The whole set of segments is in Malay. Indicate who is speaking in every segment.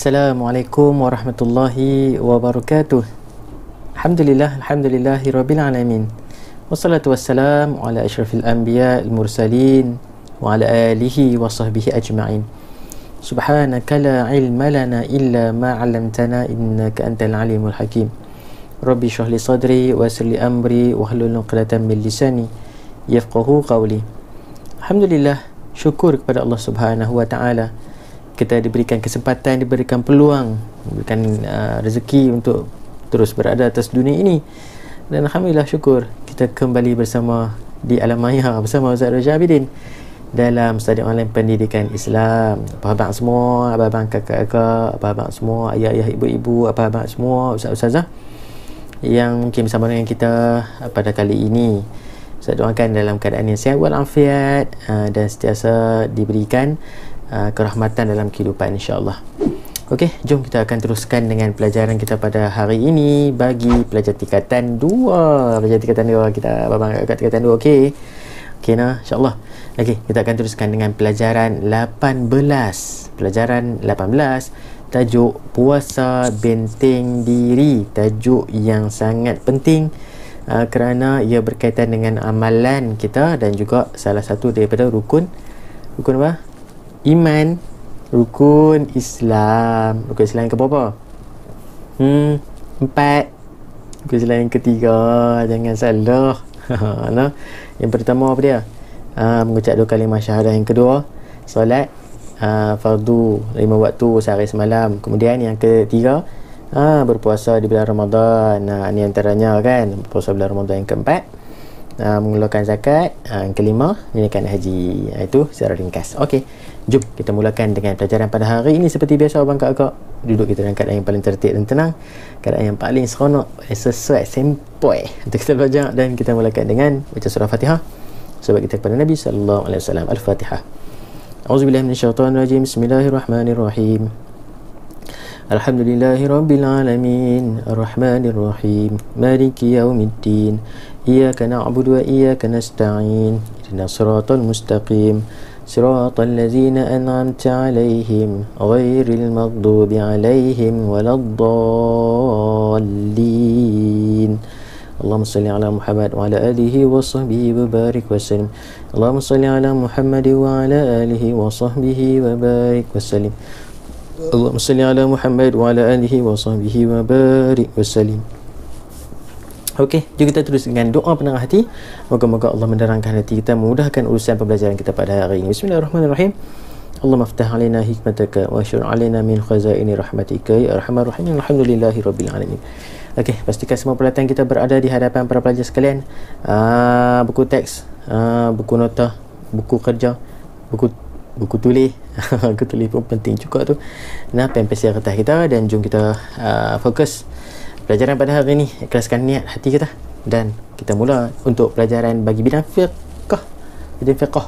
Speaker 1: Assalamualaikum warahmatullahi wabarakatuh. Alhamdulillahi rabbil alamin. Wassalatu wassalamu ala asyrafil anbiya al mursalin wa ala alihi wa sahbihi ajma'in. Subhanaka la ilma lana illa ma 'allamtana innaka antal alimul hakim. Rabbi shrah li sadri wa yassir li amri wahlul 'uqdatam min lisani yafqahu qawli. Alhamdulillah, syukur kepada Allah Subhanahu wa taala. Kita diberikan kesempatan, diberikan peluang, diberikan rezeki untuk terus berada atas dunia ini. Dan alhamdulillah, syukur kita kembali bersama di Alam Maya bersama Ustaz Raja Abidin dalam stadium online pendidikan Islam. Abang-abang semua, abang-abang kakak-kakak, abang-abang semua, ayah-ayah, ibu-ibu, abang-abang semua, ustaz-ustazah yang mungkin bersama dengan kita pada kali ini. Saya doakan dalam keadaan yang sihat walafiat dan sentiasa diberikan kerahmatan dalam kehidupan, insya-Allah. Okey, jom kita akan teruskan dengan pelajaran kita pada hari ini bagi pelajar tingkatan 2. Pelajar tingkatan 2 kita, abang kat tingkatan 2. Okey. Okey nah, insya-Allah. Okey, kita akan teruskan dengan pelajaran 18. Pelajaran 18 tajuk puasa benteng diri. Tajuk yang sangat penting kerana ia berkaitan dengan amalan kita dan juga salah satu daripada rukun apa? Iman, rukun Islam. Rukun Islam yang keberapa? 4. Rukun Islam yang ketiga, jangan salah. Nah, yang pertama apa dia? Mengucap 2 kalimah syahadah. Yang kedua, solat fardu 5 waktu sehari semalam. Kemudian yang ketiga, berpuasa di bulan Ramadan. Ini antaranya kan, berpuasa bulan Ramadan. Yang keempat, mengeluarkan zakat. Yang kelima, menunaikan haji. Itu secara ringkas. Okey, jom kita mulakan dengan pelajaran pada hari ini. Seperti biasa, abang kakak duduk kita dalam keadaan yang paling tertib dan tenang, keadaan yang paling seronok, sesuai, sempoi untuk kita belajar. Dan kita mulakan dengan baca surah Fatihah sahabat kita kepada Nabi sallallahu alaihi wasallam. Al-Fatihah. A'udzubillahi minasyaitonirrajim. Bismillahirrahmanirrahim. Alhamdulillahi rabbil alamin, arrahmanir rahim, maliki yaumiddin, iyyaka na'budu wa iyyaka nasta'in, ihdinas siratal mustaqim, siratal ladzina an'amta 'alaihim, ghairil maghdubi 'alaihim waladdallin. Allahumma salli ala Muhammad wa ala alihi wa sahbihi wa barik wa sallim. Allahumma salli ala Muhammad wa ala alihi wa sahbihi wa barik wa sallim. Allahumma salli ala Muhammad wa ala alihi wa sahbihi wa barik wa sallim. Okey, jom kita terus dengan doa penenang hati. Moga-moga Allah menerangkan hati kita, memudahkan urusan pembelajaran kita pada hari ini. Bismillahirrahmanirrahim. Allahumma aftah alaina hikmataka wa syur alaina min khazaini rahmatika ya arhamar rahimin. Alhamdulillahi rabbil alamin. Okey, pastikan semua peralatan kita berada di hadapan para pelajar sekalian. Buku teks, buku nota, buku kerja, buku tulis. Buku tulis pun penting juga tu. Nah, pen pensel kertas kita, dan jom kita fokus pelajaran pada hari ini. Ikhlaskan niat hati kita dan kita mula untuk pelajaran bagi bidang fiqh. Bidang fiqh.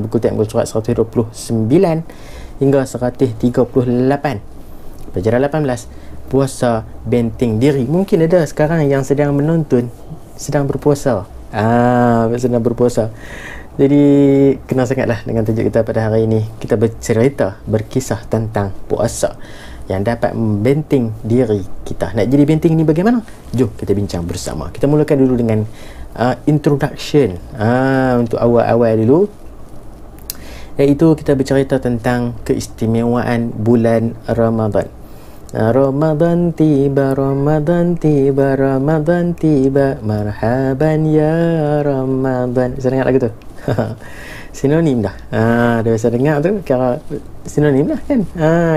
Speaker 1: Buku teks muka surat 129 hingga 138. Pelajaran 18, puasa benteng diri. Mungkin ada sekarang yang sedang menonton sedang berpuasa. Sedang berpuasa. Jadi kenal sangatlah dengan tajuk kita pada hari ini. Kita bercerita, berkisah tentang puasa yang dapat membenting diri kita. Nak jadi benteng ni bagaimana? Jom kita bincang bersama. Kita mulakan dulu dengan introduction. Untuk awal-awal dulu, iaitu kita bercerita tentang keistimewaan bulan Ramadan. Ramadan tiba, Ramadan tiba, Ramadan tiba, marhaban ya Ramadan. Bisa dengar lagu tu? Sinonim dah. Dah biasa dengar tu, kira sinonim dah kan.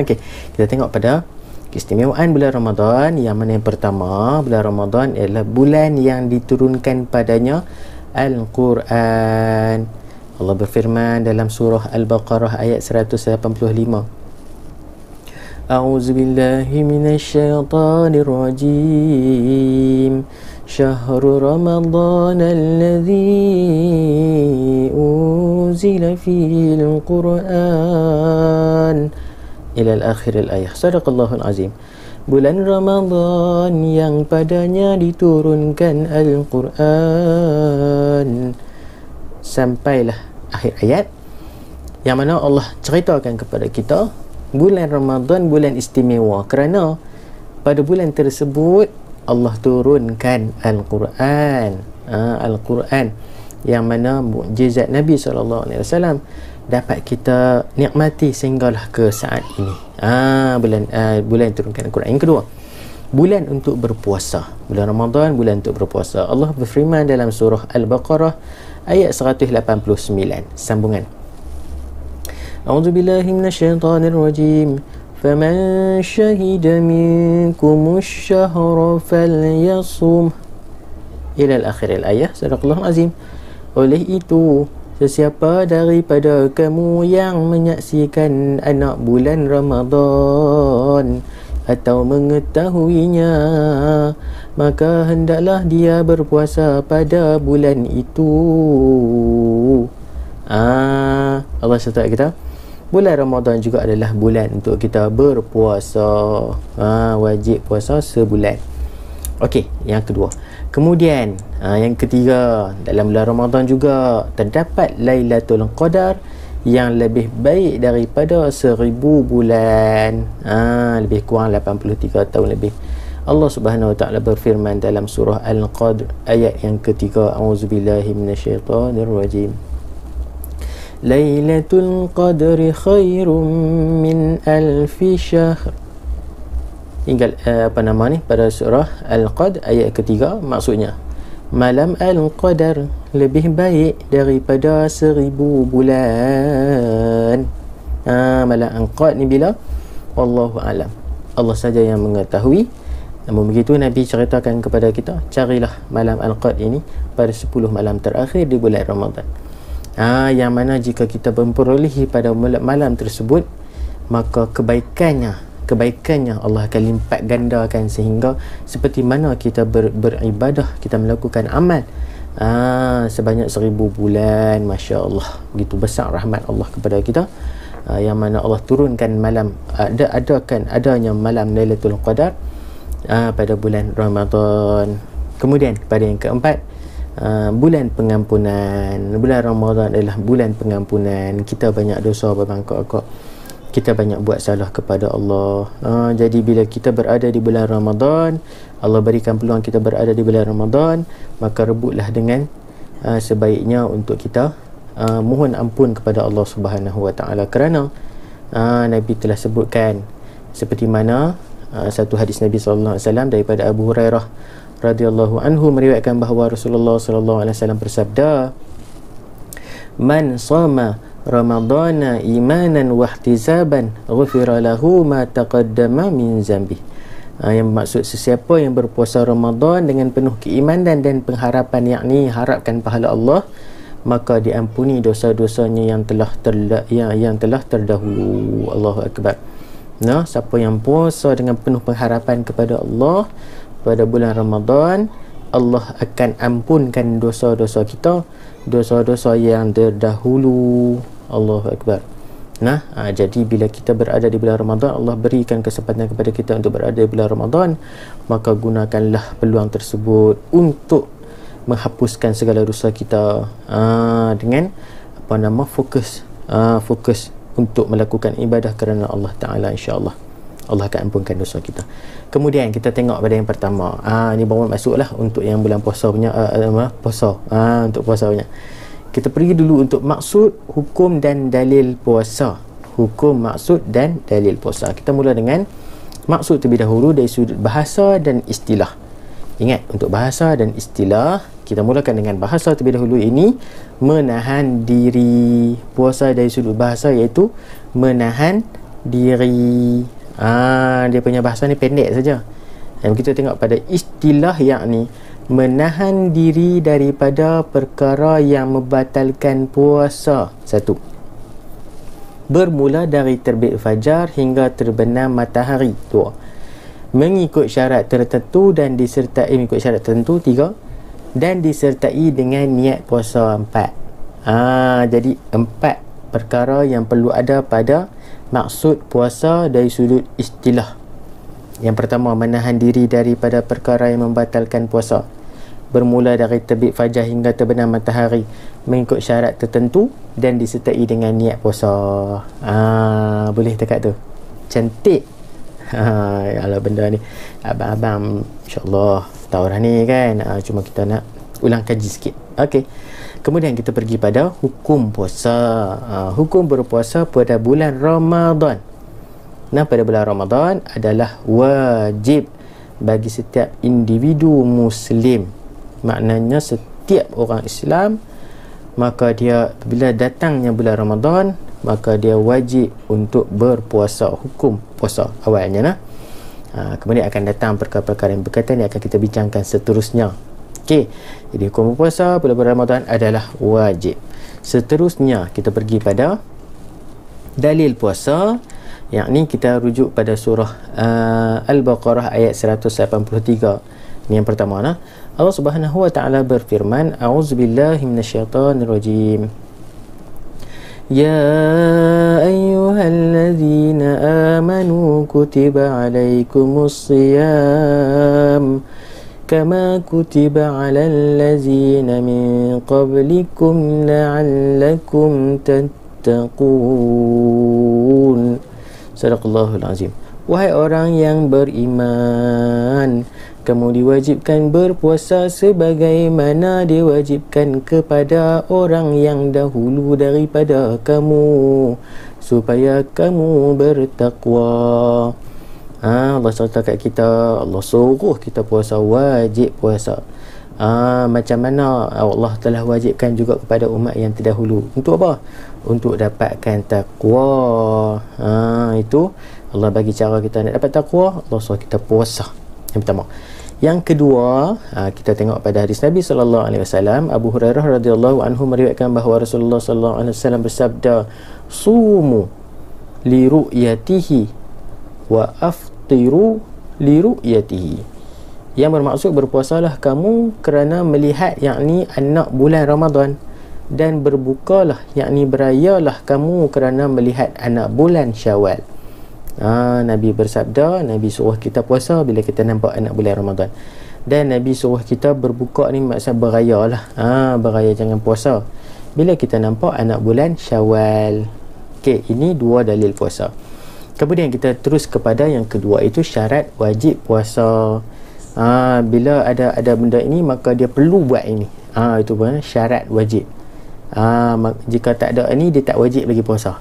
Speaker 1: Okey, kita tengok pada keistimewaan bulan Ramadan. Yang mana yang pertama, bulan Ramadan adalah bulan yang diturunkan padanya Al-Quran. Allah berfirman dalam surah Al-Baqarah ayat 185. A'udzu billahi minasyaitonir rajim. Syahrul Ramadan alladzi unzila fihi al-Quran ila al-akhir al-ayah. Sadaqallahul azim. Bulan Ramadan yang padanya diturunkan Al-Quran, sampailah akhir ayat, yang mana Allah ceritakan kepada kita Bulan Ramadan bulan istimewa kerana pada bulan tersebut Allah turunkan Al-Quran. Al-Quran yang mana mukjizat Nabi SAW dapat kita nikmati sehinggalah ke saat ini. Bulan turunkan Al-Quran. Yang kedua, bulan untuk berpuasa. Bulan Ramadan bulan untuk berpuasa. Allah berfirman dalam surah Al-Baqarah ayat 189, sambungan. A'udzubillahi minasyaitonirrajim. Faman syahida minkumus syahra falyasum ila al-akhir al-ayah. Sadaqallahul azim. Oleh itu, sesiapa daripada kamu yang menyaksikan anak bulan Ramadan atau mengetahuinya, maka hendaklah dia berpuasa pada bulan itu. Allah serta kita, bulan Ramadan juga adalah bulan untuk kita berpuasa. Wajib puasa sebulan. Okey, yang kedua. Kemudian yang ketiga, dalam bulan Ramadan juga terdapat Lailatul Qadar yang lebih baik daripada 1000 bulan. Lebih kurang 83 tahun lebih. Allah Subhanahu Wa Taala berfirman dalam surah Al-Qadr ayat yang ketiga. A'udzubillahi minasyaitonirrajim. Lailatul Qadri khairum min alfi syahr. Hingga pada surah Al-Qadr ayat ketiga, maksudnya malam Al-Qadar lebih baik daripada 1000 bulan. Malam Al-Qadar ni bila? Wallahu alam. Allah saja yang mengetahui. Namun begitu Nabi ceritakan kepada kita, carilah malam Al-Qadar ini pada 10 malam terakhir di bulan Ramadan. Yang mana jika kita memperolehi pada malam tersebut, maka kebaikannya Allah akan lipat gandakan, sehingga seperti mana kita beribadah, kita melakukan amal sebanyak 1000 bulan. Masya Allah, begitu besar rahmat Allah kepada kita. Yang mana Allah turunkan malam, adanya malam Lailatul Qadar pada bulan Ramadan. Kemudian pada yang keempat, bulan pengampunan. Bulan Ramadan adalah bulan pengampunan. Kita banyak dosa berbangkok-bangkok, kita banyak buat salah kepada Allah. Jadi bila kita berada di bulan Ramadan, Allah berikan peluang kita berada di bulan Ramadan, maka rebutlah dengan sebaiknya untuk kita mohon ampun kepada Allah Subhanahu Wa Taala, kerana Nabi telah sebutkan seperti mana satu hadis Nabi sallallahu alaihi wasallam daripada Abu Hurairah radhiyallahu anhu meriwayatkan bahawa Rasulullah sallallahu alaihi wasallam bersabda, "Man shama Ramadana imanan wa ihtisaban ghufira lahu ma taqaddama min zambi." Yang bermaksud, sesiapa yang berpuasa Ramadan dengan penuh keimanan dan pengharapan, yakni harapkan pahala Allah, maka diampuni dosa-dosanya yang telah terdahulu. Allahu akbar. Siapa yang puasa dengan penuh pengharapan kepada Allah pada bulan Ramadan, Allah akan ampunkan dosa-dosa kita, dosa-dosa yang terdahulu. Allahu akbar. Jadi bila kita berada di bulan Ramadan, Allah berikan kesempatan kepada kita untuk berada di bulan Ramadan, maka gunakanlah peluang tersebut untuk menghapuskan segala dosa kita dengan fokus untuk melakukan ibadah kerana Allah Ta'ala. InsyaAllah Allah akan ampunkan dosa kita. Kemudian kita tengok pada yang pertama. Ini baru masuklah untuk yang bulan puasa punya, untuk puasa punya. Kita pergi dulu untuk maksud, hukum dan dalil puasa. Hukum, maksud dan dalil puasa. Kita mula dengan maksud terlebih dahulu dari sudut bahasa dan istilah. Ingat, untuk bahasa dan istilah, kita mulakan dengan bahasa terlebih dahulu. Ini menahan diri. Puasa dari sudut bahasa iaitu menahan diri. Dia punya bahasa ni pendek saja. Dan kita tengok pada istilah, yakni menahan diri daripada perkara yang membatalkan puasa. 1. Bermula dari terbit fajar hingga terbenam matahari. 2. Mengikut syarat tertentu dan disertai mengikut syarat tertentu. 3. Dan disertai dengan niat puasa. 4. Jadi 4 perkara yang perlu ada pada maksud puasa dari sudut istilah. Yang pertama, menahan diri daripada perkara yang membatalkan puasa. Bermula dari terbit fajar hingga terbenam matahari, mengikut syarat tertentu dan disertai dengan niat puasa. Boleh dekat tu. cantik. Kalau benda ni abang-abang insyaAllah tahu dah ni kan. Cuma kita nak ulang kaji sikit. Okey. Kemudian kita pergi pada hukum puasa. Hukum berpuasa pada bulan Ramadan. Nah, pada bulan Ramadan adalah wajib bagi setiap individu muslim. Maknanya setiap orang Islam, maka dia bila datangnya bulan Ramadan, maka dia wajib untuk berpuasa. Hukum puasa awalnya nah. Kemudian akan datang perkara-perkara yang berkaitan yang akan kita bincangkan seterusnya. Okey. Jadi hukum berpuasa pada bulan Ramadan adalah wajib. Seterusnya kita pergi pada dalil puasa, yakni kita rujuk pada surah Al-Baqarah ayat 183. Ini yang pertama nah. Allah Subhanahu wa taala berfirman, a'udzubillahi minasyaitonirrajim. Ya ayyuhalladzina amanu kutiba alaikumus shiyam kama kutiba alal ladzina min qablikum la'allakum tattaqun. Sadaqallahul azim. Wahai orang yang beriman, kamu diwajibkan berpuasa sebagaimana diwajibkan kepada orang yang dahulu daripada kamu, supaya kamu bertakwa. Allah cerita kat kita, Allah suruh kita puasa, wajib puasa. Macam mana Allah telah wajibkan juga kepada umat yang terdahulu. Untuk apa? Untuk dapatkan takwa. Itu Allah bagi cara kita nak dapat takwa, Allah suruh kita puasa. Yang pertama. Yang kedua, kita tengok pada hadis Nabi sallallahu alaihi wasallam. Abu Hurairah radhiyallahu anhu meriwayatkan bahawa Rasulullah sallallahu alaihi wasallam bersabda, "Sumu li ru'yatihi wa aftiru li ru'yatihi." Yang bermaksud berpuasalah kamu kerana melihat, yakni anak bulan Ramadan, dan berbukalah, yakni berayalah kamu kerana melihat anak bulan Syawal. Nabi bersabda, Nabi suruh kita puasa bila kita nampak anak bulan Ramadan, dan Nabi suruh kita berbuka ni maksud beraya lah. Beraya, jangan puasa bila kita nampak anak bulan Syawal. Okey, ini dua dalil puasa. Kemudian kita terus kepada yang kedua, itu syarat wajib puasa. Bila ada benda ini, maka dia perlu buat ini. Itu pun syarat wajib. Jika tak ada ini, dia tak wajib bagi puasa.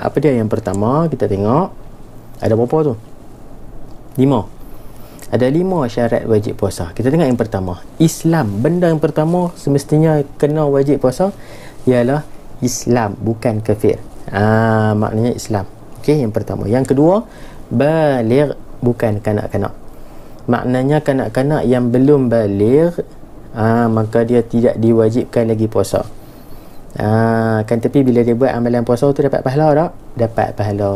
Speaker 1: Apa dia? Yang pertama, kita tengok ada berapa tu? 5. Ada 5 syarat wajib puasa. Kita tengok yang pertama, Islam. Benda yang pertama semestinya kena wajib puasa ialah Islam, bukan kafir. Maknanya Islam. Okey, yang pertama. Yang kedua, baligh, bukan kanak-kanak. Maknanya kanak-kanak yang belum baligh, maka dia tidak diwajibkan lagi puasa. Kan, tapi bila dia buat amalan puasa tu dapat pahala tak? Dapat pahala.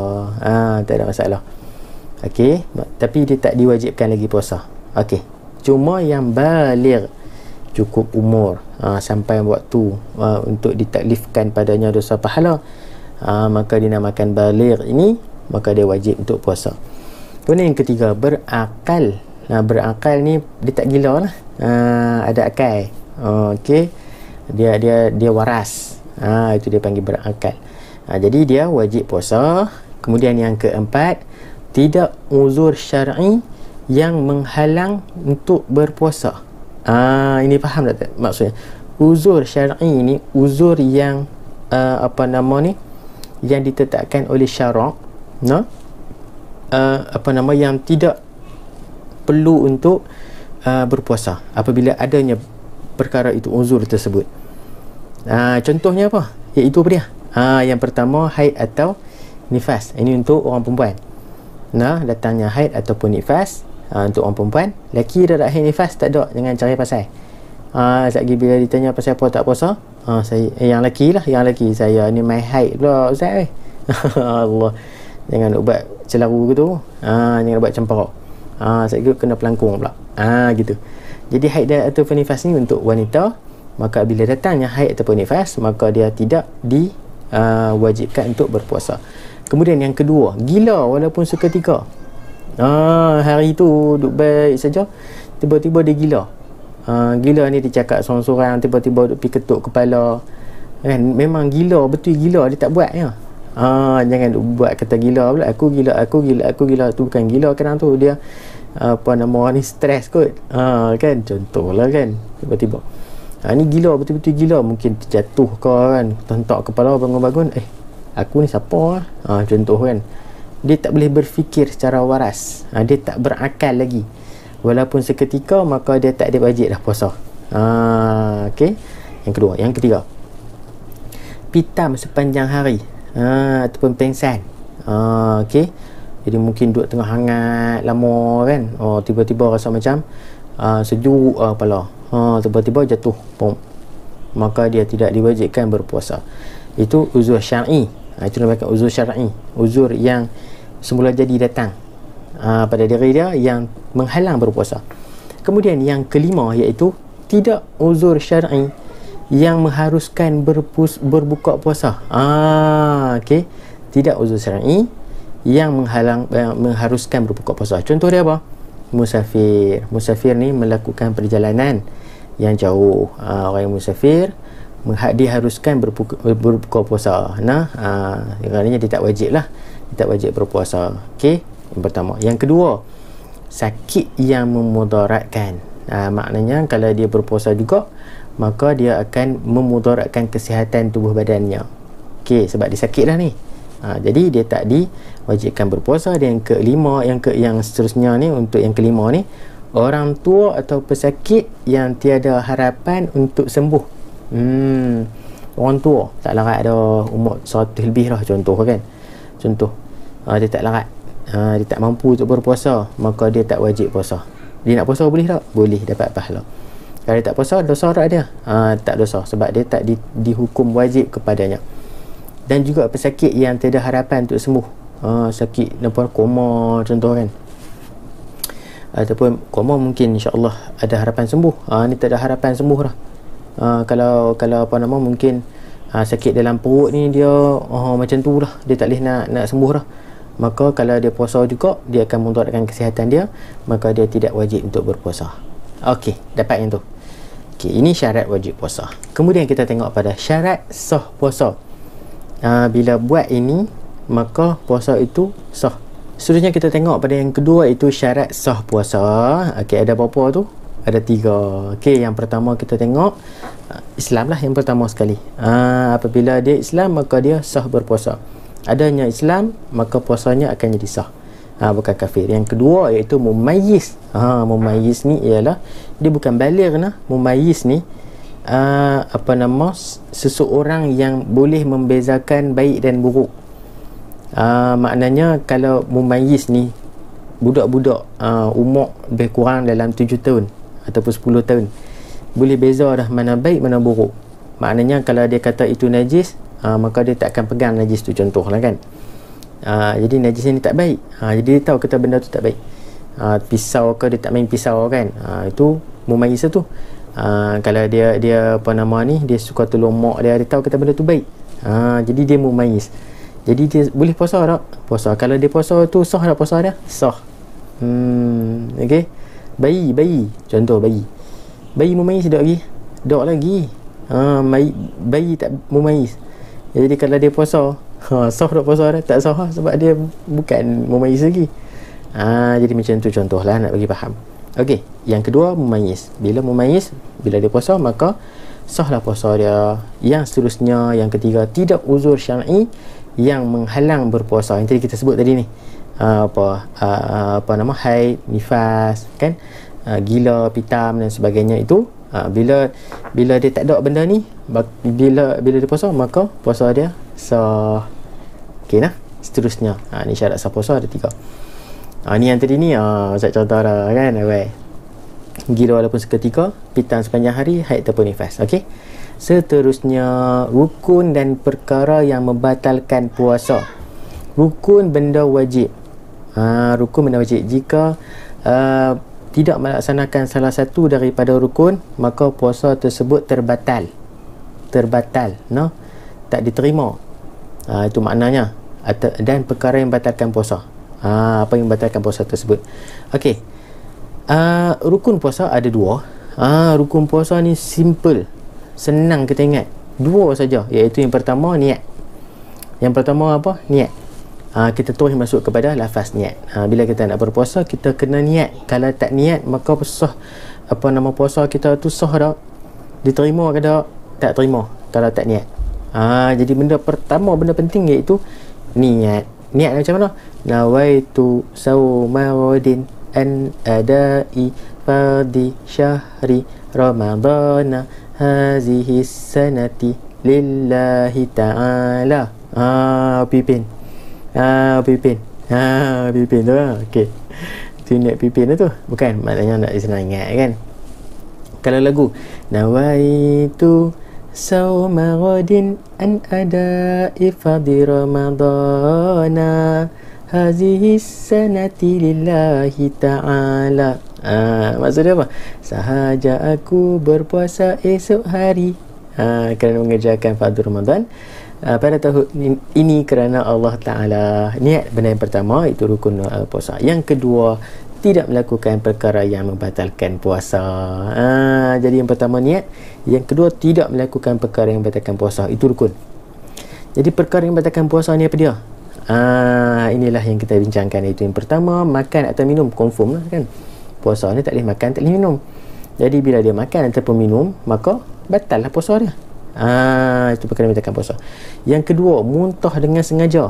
Speaker 1: Tak ada masalah. Okey, tapi dia tak diwajibkan lagi puasa. Okey, cuma yang baligh, cukup umur, sampai waktu untuk ditaklifkan padanya dosa pahala, maka dinamakan baligh ini, maka dia wajib untuk puasa. Kemudian yang ketiga, berakal. Berakal ni dia tak gila lah. Ada akal. Okey, dia waras. Itu dia panggil berakal. Jadi dia wajib puasa. Kemudian yang keempat, tidak uzur syar'i yang menghalang untuk berpuasa. Ini faham tak maksudnya? Uzur syar'i ni uzur yang yang ditetapkan oleh syarak, yang tidak perlu untuk berpuasa apabila adanya perkara itu, uzur tersebut. Contohnya apa? Iaitu apa dia? Yang pertama, haid atau nifas. Ini untuk orang perempuan. Datangnya haid ataupun nifas untuk orang perempuan. Lelaki dah haid nifas, tak ada, jangan cari pasal. Lagi bila ditanya pasal apa tak puasa, yang lelaki lah, yang lelaki, saya ni main haid pula Ustaz. Allah, jangan nak buat celaru gitu. Jangan buat cemperak. Saya kena pelangkung pula. Gitu. Jadi haid ataupun nifas ni untuk wanita. Maka bila datangnya haid ataupun nifas, maka dia tidak diwajibkan untuk berpuasa. Kemudian yang kedua, gila walaupun seketika. Hari tu duduk baik saja, tiba-tiba dia gila. Gila ni dia cakap sorang-sorang, tiba-tiba duduk pergi ketuk kepala. Kan, memang gila, betul gila, dia tak buat ya. Jangan buat kata gila pula. Aku gila. Tu bukan gila, kadang tu dia ni stres kot. Kan, contohlah kan, tiba-tiba ni gila, betul-betul gila, mungkin terjatuh kau kan, tentak kepala, bangun-bangun, aku ni siapa? Contoh kan, dia tak boleh berfikir secara waras, dia tak berakal lagi, walaupun seketika, maka dia tak ada wajib dah puasa. Okey. Yang kedua. Yang ketiga, pitam sepanjang hari, ataupun pengsan. Okey. Jadi mungkin duduk tengah hangat lama kan, tiba-tiba rasa macam sejuk kepala, tiba-tiba jatuh, maka dia tidak diwajibkan berpuasa. Itu uzur syar'i. Itu dinamakan uzur syar'i, uzur yang semula jadi datang pada diri dia yang menghalang berpuasa. Kemudian yang kelima, iaitu tidak uzur syar'i yang mengharuskan berbuka puasa. Okey, tidak uzur syar'i yang mengharuskan berbuka puasa. Contoh dia apa? Musafir ni melakukan perjalanan yang jauh. Orang yang musafir diharuskan berbuka puasa. Kerana dia tak wajib lah, dia tak wajib berpuasa. Okey, yang pertama. Yang kedua, sakit yang memudaratkan. Maknanya kalau dia berpuasa juga, maka dia akan memudaratkan kesihatan tubuh badannya. Okey, sebab dia sakit dah ni. Jadi dia tak diwajibkan berpuasa. Dan yang kelima, yang seterusnya ni, untuk yang kelima ni, orang tua atau pesakit yang tiada harapan untuk sembuh. Orang tua tak larat dah, umur 100 lebih lah, contoh kan. Contoh, dia tak larat, dia tak mampu untuk berpuasa, maka dia tak wajib puasa. Dia nak puasa boleh tak? Boleh, dapat pahala. Kalau dia tak puasa, dosa tak dia? Tak dosa, sebab dia tak dihukum wajib kepadanya. Dan juga pesakit yang tiada harapan untuk sembuh, sakit nampak koma contoh kan, ataupun koma mungkin insya-Allah ada harapan sembuh, ni tak ada harapan sembuh dah. Kalau mungkin sakit dalam perut ni dia macam tu lah, dia tak boleh nak sembuh dah, maka kalau dia puasa juga, dia akan memudaratkan kesihatan dia, maka dia tidak wajib untuk berpuasa. Okey, dapat yang tu. Okey, ini syarat wajib puasa. Kemudian kita tengok pada syarat sah puasa. Bila buat ini, maka puasa itu sah. Seterusnya kita tengok pada yang kedua, itu syarat sah puasa. Okey, ada berapa tu? Ada 3. Okey, yang pertama kita tengok Islam lah, yang pertama sekali. Apabila dia Islam, maka dia sah berpuasa. Adanya Islam, maka puasanya akan jadi sah, bukan kafir. Yang kedua iaitu mumayyiz. Mumayyiz ni ialah dia bukan baligh nah. Mumayyiz ni seseorang yang boleh membezakan baik dan buruk. Maknanya kalau mumayyiz ni budak-budak umur lebih kurang dalam 7 tahun ataupun 10 tahun, boleh beza dah mana baik mana buruk. Maknanya kalau dia kata itu najis, maka dia tak akan pegang najis tu, contohlah kan. Jadi najis ni tak baik, jadi dia tahu kata benda tu tak baik. Pisau ke, dia tak main pisau kan, itu mumayyiz tu. Kalau dia dia suka tolong mak dia tahu kata benda tu baik, jadi dia mumayyiz. Jadi dia boleh puasa tak? Puasa. Kalau dia puasa tu sah tak puasa dia? Sah. Okey. Bayi contoh, bayi mumayyiz tak lagi? Tak lagi. Bayi tak mumayyiz. Jadi kalau dia puasa, sah tak puasa dia? Tak sah, sebab dia bukan mumayyiz lagi. Jadi macam tu contohlah, nak bagi faham. Okey, yang kedua mumayyiz. Bila mumayyiz, bila dia puasa, maka sahlah puasa dia. Yang seterusnya, yang ketiga, tidak uzur syar'i yang menghalang berpuasa. Yang tadi kita sebut tadi ni, haid, nifas kan, gila, pitam dan sebagainya. Itu bila dia tak ada benda ni, bila dia puasa, maka puasa dia sah. Okey nah. Seterusnya, ni syarat sah puasa ada 3. Ni yang tadi ni, Ustaz contoh dah kan, gila walaupun seketika, pitam sepanjang hari, haid ataupun nifas. Okey. Seterusnya, rukun dan perkara yang membatalkan puasa. Rukun benda wajib. Rukun benda wajib. Jika tidak melaksanakan salah satu daripada rukun, maka puasa tersebut terbatal, no? Tak diterima. Itu maknanya. Dan perkara yang membatalkan puasa. Apa yang membatalkan puasa tersebut? Okey. Rukun puasa ada 2. Rukun puasa ni simple, senang kita ingat, 2 saja, iaitu yang pertama niat. Yang pertama apa? Niat. Kita terus masuk kepada lafaz niat. Bila kita nak berpuasa, kita kena niat. Kalau tak niat, maka sah puasa kita tu sah tak? Diterima ke tak? Tak terima kalau tak niat. Jadi benda pertama, benda penting iaitu niat. Niat macam mana? Nawaitu sauma ghadin an adai fardhi syahri ramadana hazihi sanati lillahi ta'ala. Pipin tu lah. Okay, tu niat pipin tu bukan maknanya nak senang ingat kan. Kalau lagu nawaitu sauma ghadin an adai fardhi ramadana hazihi sanati lillahi ta'ala. Maksudnya apa? Sahaja aku berpuasa esok hari kerana mengerjakan fardu Ramadan pada tahun ini kerana Allah Ta'ala. Niat benda yang pertama, itu rukun puasa. Yang kedua, tidak melakukan perkara yang membatalkan puasa. Jadi yang pertama niat, yang kedua tidak melakukan perkara yang membatalkan puasa. Itu rukun. Jadi perkara yang membatalkan puasa ni apa dia? Inilah yang kita bincangkan. Itu yang pertama, makan atau minum. Confirm lah kan, puasa ni tak boleh makan, tak boleh minum. Jadi bila dia makan ataupun minum, maka batal lah puasa dia. Itu perkara yang membatalkan puasa. Yang kedua, muntah dengan sengaja.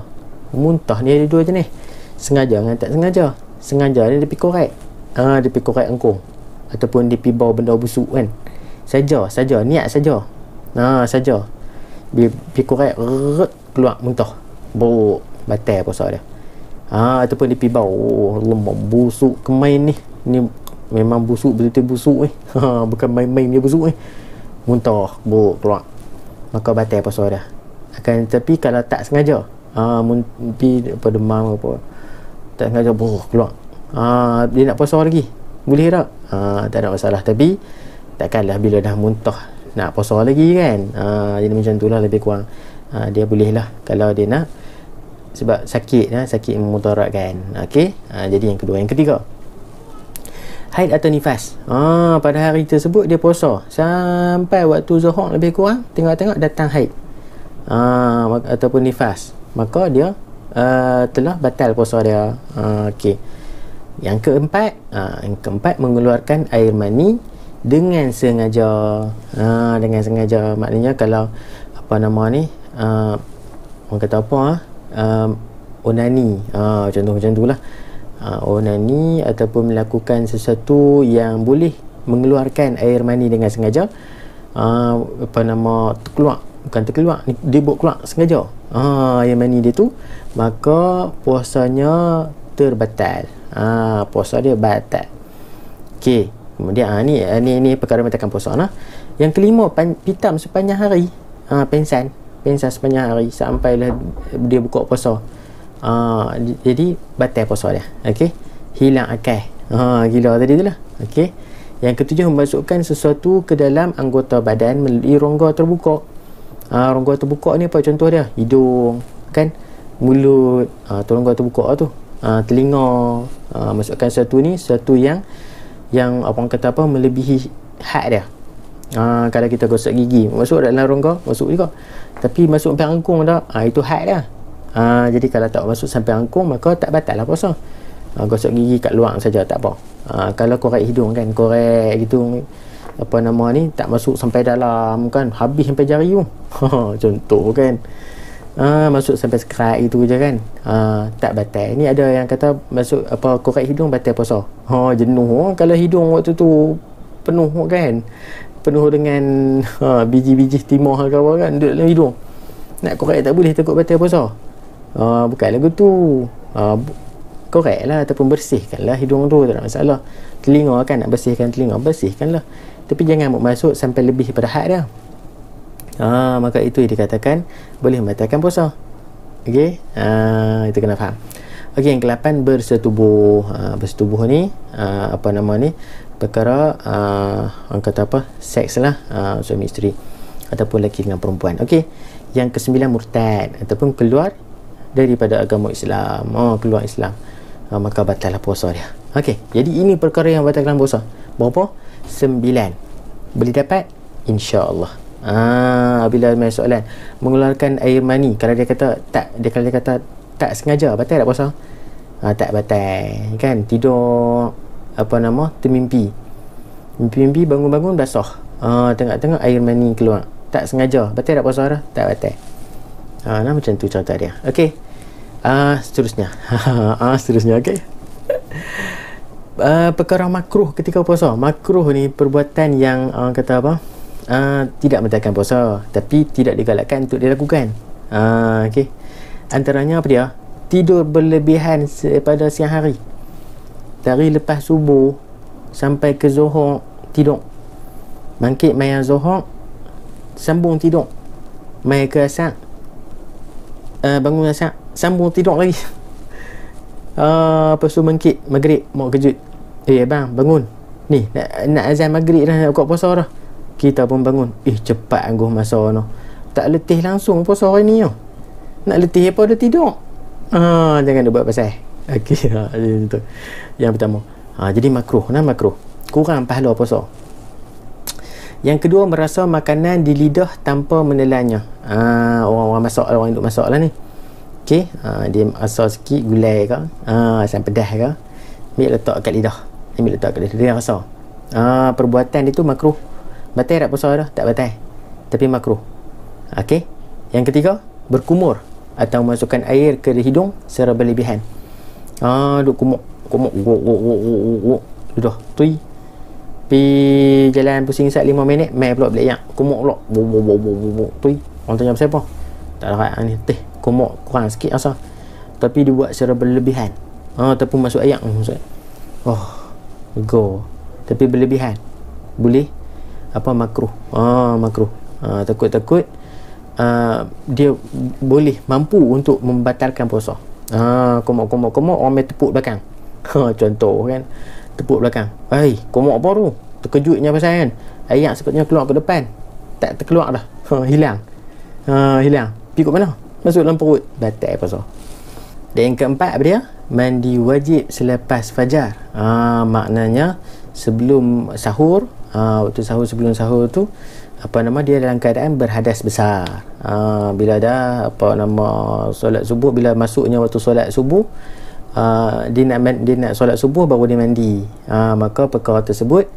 Speaker 1: Muntah ni ada dua jenis, sengaja dengan tak sengaja. Sengaja ni dia pergi korek, dia pergi korek engkau ataupun dia pergi bawa benda busuk kan. Saja niat saja. Saja dia pergi korek, keluar muntah, buruk, batal puasa dia. Ataupun dia pergi bawa, lemak busuk kemain ni memang busuk, betul-betul busuk bukan main-main dia busuk muntah, buruk, keluar, maka batal puasa dia. Akan tetapi kalau tak sengaja, pergi demam apa, tak sengaja keluar, dia nak puasa lagi, boleh tak? Tak ada masalah. Tapi takkanlah bila dah muntah nak puasa lagi kan. Jadi macam tu lah lebih kurang. Dia boleh lah kalau dia nak, sebab sakit memudaratkan. Okey. Jadi yang kedua. Yang ketiga, haid atau nifas. Pada hari tersebut dia puasa sampai waktu zuhur lebih kurang, tengok-tengok datang haid ataupun nifas, maka dia telah batal puasa dia. Okey. Yang keempat, mengeluarkan air mani dengan sengaja. Dengan sengaja maknanya kalau orang kata onani, contoh macam tu lah. Onani ataupun melakukan sesuatu yang boleh mengeluarkan air mani dengan sengaja, terkeluar, bukan terkeluar, dia buat keluar sengaja air mani dia tu, maka puasanya terbatal. Puasa dia batal. Okey. Kemudian ni perkara membatalkan puasa lah. Yang kelima, pitam sepanjang hari. Pensan sepanjang hari sampailah dia buka puasa. Jadi batal puasa dia. Okey. Hilang akal. Gila tadi tu lah. Okey. Yang ketujuh, memasukkan sesuatu ke dalam anggota badan melalui rongga terbuka. Rongga terbuka ni apa contoh dia? Hidung kan, mulut, rongga terbuka tu. Telinga. Masukkan sesuatu yang abang kata melebihi had dia. Kalau kita gosok gigi, masuk dalam rongga, masuk juga. Tapi masuk sampai angkung dah, itu had dia. Jadi kalau tak masuk sampai angkung, maka tak batal lah puasa. Gosok gigi kat luar saja tak apa. Kalau korek hidung kan, korek gitu, tak masuk sampai dalam kan, habis sampai jari tu. Contoh kan. Masuk sampai sekerat itu je kan, tak batal. Ni ada yang kata masuk korek hidung batal puasa. Jenuh kalau hidung waktu tu penuh kan, penuh dengan biji-biji timah ke apa kan, duduk dalam hidung, nak korek tak boleh, takut batal puasa. Bukan lagu tu. Korek lah ataupun bersihkan lah hidung tu, tak ada masalah. Telinga kan, nak bersihkan telinga, bersihkan lah, tapi jangan masuk sampai lebih pada had dia. Maka itu yang dikatakan boleh membatalkan puasa. Okey, itu kena faham. Okey, yang ke-8, bersetubuh. Bersetubuh ni perkara orang kata seks lah, suami isteri ataupun lelaki dengan perempuan. Okey, yang ke-9, murtad ataupun keluar daripada agama Islam. Keluar Islam, maka batal lah puasa dia. Okey, jadi ini perkara yang batalkan puasa. Berapa? 9. Boleh dapat? InsyaAllah. Bila main soalan mengeluarkan air mani, kalau dia kata tak sengaja, batal tak puasa? Tak batal kan. Tidur termimpi, mimpi bangun-bangun basah, tengok air mani keluar, tak sengaja, batal tak puasa dah? Tak batal. Macam tu cerita dia. Okey. Seterusnya. Seterusnya, okey. Perkara makruh ketika puasa. Makruh ni perbuatan yang kata apa? Tidak membatalkan puasa, tapi tidak digalakkan untuk dilakukan. Okey. Antaranya apa dia? Tidur berlebihan pada siang hari. Dari lepas subuh sampai ke Zuhur tidur. Bangkit maya Zuhur, sambung tidur. Maya ke Asar, bangun Asar, sambung tidur lagi. Lepas tu bangkit Maghrib, mau kejut. Abang bangun, ni nak azan Maghrib dah, nak buka puasa dah. Kita pun bangun. Cepat angguh masa no. Tak letih langsung puasa hari ni. Nak letih apa dah tidur. Jangan dia buat pasal. Okey, itu yang pertama. Jadi makruh, kurang pahala puasa. Yang kedua, merasa makanan di lidah tanpa menelannya. Orang masak, orang duk masak lah ni. Okey, dia asal sikit gulai ke, asam pedas ke, ambil letak kat lidah. Dia rasa. Perbuatan itu makruh. Batal tak puasa dah? Tak batal, tapi makruh. Okey. Yang ketiga, berkumur atau masukkan air ke hidung secara berlebihan. Duk kumuk dah tui pi jalan pusing sat 5 minit, mai pula balik yang kumuk pula tui. Orang tanya pasal apa? Tak ada ni teh kumuk kurang sikit rasa, tapi dia buat secara berlebihan. Ataupun masuk air maksud. Go. Tapi berlebihan boleh makruh. Makruh. Takut dia boleh mampu untuk membatalkan puasa. Komok orang main tepuk belakang. Contoh kan, tepuk belakang. Komok apa tu? Terkejutnya pasal kan air sepatutnya keluar ke depan, tak terkeluar dah. Hilang. Pergi kat mana? Masuk dalam perut, batal puasa. Dan yang keempat apa dia? Mandi wajib selepas fajar. Maknanya sebelum sahur, waktu sahur, sebelum sahur tu dia dalam keadaan berhadas besar. Bila dah solat subuh, bila masuknya waktu solat subuh, dia nak solat subuh baru dia mandi. Maka perkara tersebut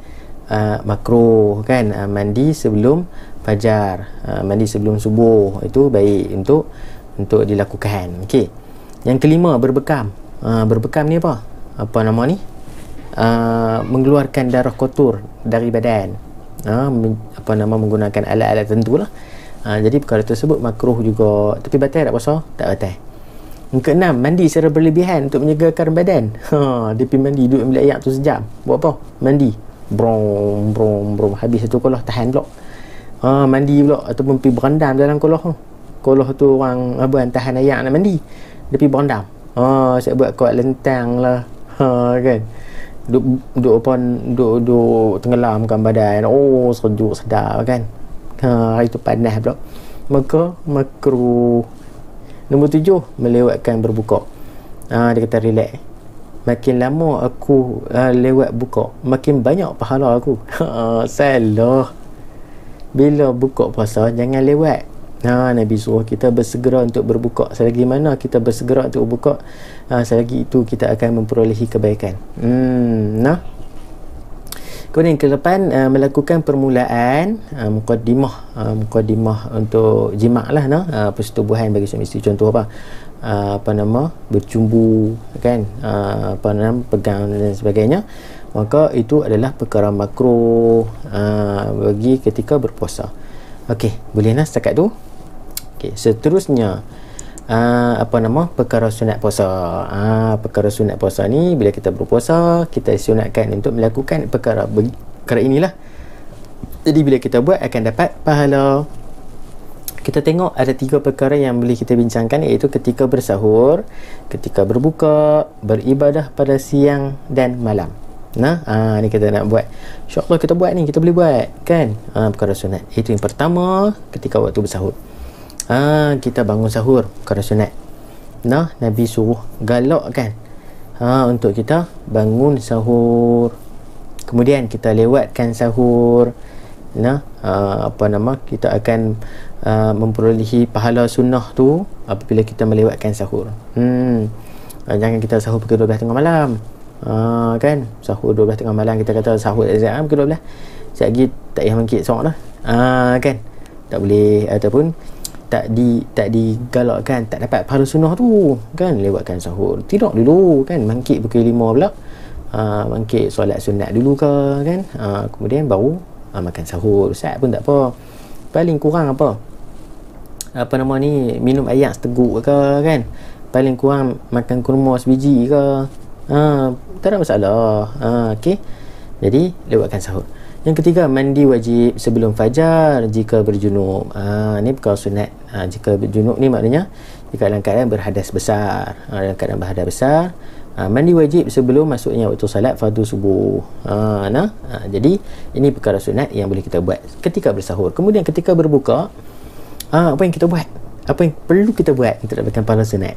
Speaker 1: makruh kan. Mandi sebelum fajar, mandi sebelum subuh, itu baik untuk dilakukan. Okey. Yang kelima, berbekam. Berbekam ni apa? Mengeluarkan darah kotor dari badan. Menggunakan alat-alat tertentu lah. Jadi perkara tersebut makruh juga, tapi batal tak puasa? Tak batal. Yang keenam, mandi secara berlebihan untuk menyegarkan badan. Dia pergi mandi, duduk ambil air tu sejam. Buat apa? Mandi brom habis satu kolah, tahan pula. Mandi pula, ataupun pergi berendam dalam kolah tu orang tahan air nak mandi, dia pergi berendam. Saya buat kuat lentang lah. Kan duduk tenggelamkan badan. Sejuk sedap kan. Hari tu panas pula. Maka makruh. Nombor 7, melewatkan berbuka. Dia kata relax. Makin lama aku lewat buka, makin banyak pahala aku. Salah. Bila buka puasa jangan lewat. Nabi suruh kita bersegera untuk berbuka. Selagi mana kita bersegera untuk berbuka, selagi itu kita akan memperolehi kebaikan. Kemudian ke depan, melakukan permulaan mukaddimah untuk jima' lah, persetubuhan bagi suami isteri. Contoh bercumbu kan, pegang dan sebagainya. Maka itu adalah perkara makruh bagi ketika berpuasa. Okey, boleh setakat tu. Okey, seterusnya perkara sunat puasa. Perkara sunat puasa ni, bila kita berpuasa, kita disunatkan untuk melakukan perkara inilah. Jadi bila kita buat akan dapat pahala. Kita tengok ada 3 perkara yang boleh kita bincangkan, iaitu ketika bersahur, ketika berbuka, beribadah pada siang dan malam. Ni kita nak buat. InsyaAllah kita buat ni, kita boleh buat kan. Perkara sunat, itu yang pertama, ketika waktu bersahur. Kita bangun sahur, perkara sunat. Nabi suruh galak kan, untuk kita bangun sahur. Kemudian kita lewatkan sahur. kita akan memperolehi pahala sunnah tu apabila kita melewatkan sahur. Jangan kita sahur pukul 12 tengah malam. Kan sahur 12 tengah malam, kita kata sahur azan pukul 12, sekejap lagi tak payah mangkit seorang dah. Kan tak boleh, ataupun tak digalakkan, tak dapat pahala sunnah tu kan, lewatkan sahur, tidur dulu kan, mangkit pukul 5 pula, mangkit solat sunat dulu ke kan, kemudian baru makan sahur. Sat pun tak apa, paling kurang minum air seteguk ke kan, paling kurang makan kurma sebiji ke, tak ada masalah. Okey, jadi lewatkan sahur. Yang ketiga, mandi wajib sebelum fajar jika berjunub. Ni perkara sunat. Jika berjunub ni maknanya jika dalam keadaan berhadas besar. Dalam keadaan berhadas besar, mandi wajib sebelum masuknya waktu salat fardu subuh. Jadi ini perkara sunat yang boleh kita buat ketika bersahur. Kemudian ketika berbuka, apa yang kita buat? Apa yang perlu kita buat untuk dapatkan pahala sunat?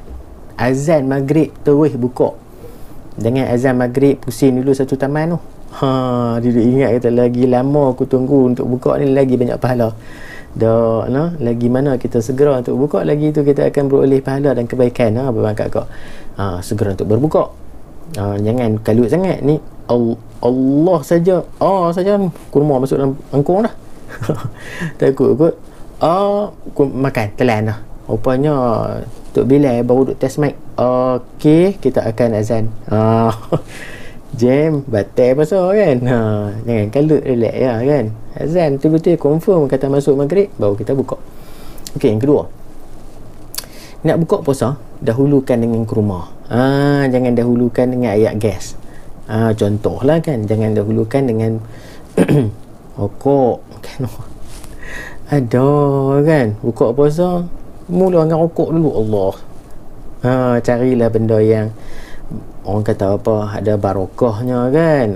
Speaker 1: Azan maghrib terus buka. Dengan azan maghrib pusing dulu satu taman tu. Dia ingat kata lagi lama aku tunggu untuk buka ni, lagi banyak pahala. Lagi mana kita segera untuk buka, lagi tu kita akan beroleh pahala dan kebaikan. Abang kakak, segera untuk berbuka. Jangan kalut sangat ni. Allah saja kurma masuk dalam angkung dah. Takut kot makan telan dah. Rupanya Tok Bilal baru duk test mic. Okey, kita akan azan. Jam batal pasal kan. Jangan kalut, relax ya kan. Azan betul-betul confirm kata masuk maghrib, baru kita buka. Okey, yang kedua, nak buka puasa, dahulukan dengan kurma. Jangan dahulukan dengan ayat gas. Contohlah kan, jangan dahulukan dengan rokok kan. Ada kan, buka puasa mula dengan rokok dulu. Allah. Carilah benda yang orang kata ada barakahnya kan.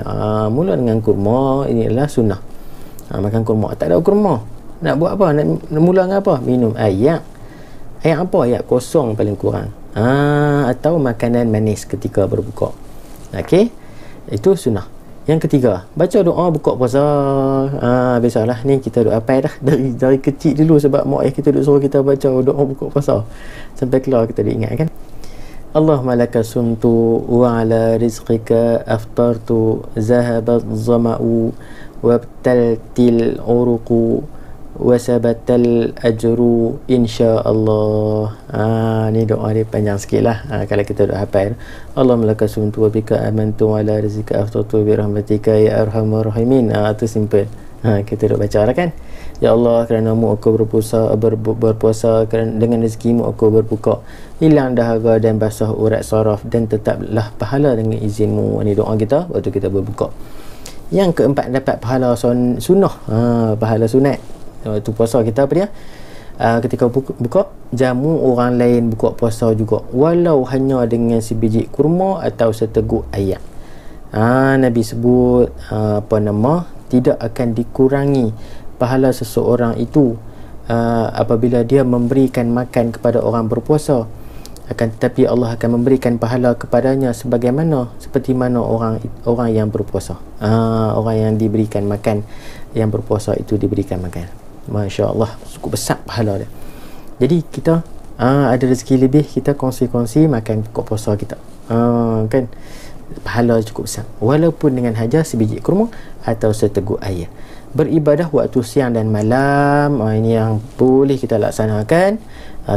Speaker 1: Mula dengan kurma. Ini adalah sunnah. Makan kurma. Tak ada kurma, nak buat apa? Nak mula dengan apa? Minum air apa? Air kosong paling kurang. Atau makanan manis ketika berbuka. Okey, itu sunnah. Yang ketiga, baca doa buka puasa. Biasalah ni kita duk hafal dah dari kecil dulu, sebab mak ayah kita duk suruh kita baca doa buka puasa sampai keluar kita duk ingat kan. Allahumma laka sumtu wa ala rizqika aftartu zahabat zama'u wabtaltil uruqu wasabatal ajru insyaallah. Ni doa dia panjang sikit lah. Kalau kita dah hafal, Allahumma laka sumtu wa bika amantu wa ala rizqika aftartu bi rahmatika ya arhamar rahimin. Tu simple. Kita dah baca lah kan. Ya Allah, kerana-Mu aku berpuasa, dengan rezeki-Mu aku berbuka, hilang dahaga dan basah urat saraf, dan tetaplah pahala dengan izin-Mu. Ini doa kita waktu kita berbuka. Yang keempat, dapat pahala sunnah, pahala sunat waktu puasa kita. Apa dia? Ketika buka, jamu orang lain buka puasa juga, walau hanya dengan sebiji kurma atau seteguk air. Nabi sebut tidak akan dikurangi pahala seseorang itu apabila dia memberikan makan kepada orang berpuasa, akan tetapi Allah akan memberikan pahala kepadanya seperti mana orang yang berpuasa. Orang yang diberikan makan, yang berpuasa itu diberikan makan. Masya Allah, cukup besar pahala dia. Jadi kita ada rezeki lebih, kita kongsi-kongsi makan buka puasa kita, kan, pahala cukup besar, walaupun dengan haja sebiji kurma atau seteguk air. Beribadah waktu siang dan malam, ini yang boleh kita laksanakan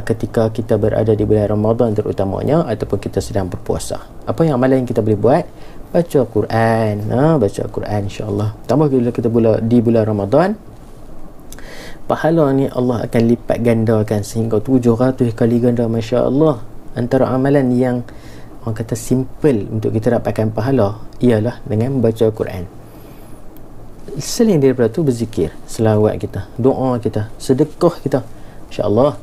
Speaker 1: ketika kita berada di bulan Ramadan terutamanya, ataupun kita sedang berpuasa. Apa yang amalan yang kita boleh buat? Baca Quran. Baca Quran, insyaAllah. Tambah bila kita di bulan Ramadan, pahala ni Allah akan lipat gandakan sehingga 700 kali ganda. Masya Allah. Antara amalan yang orang kata simple untuk kita dapatkan pahala ialah dengan membaca Quran. Selain daripada tu, berzikir, selawat kita, doa kita, sedekah kita, insya-Allah.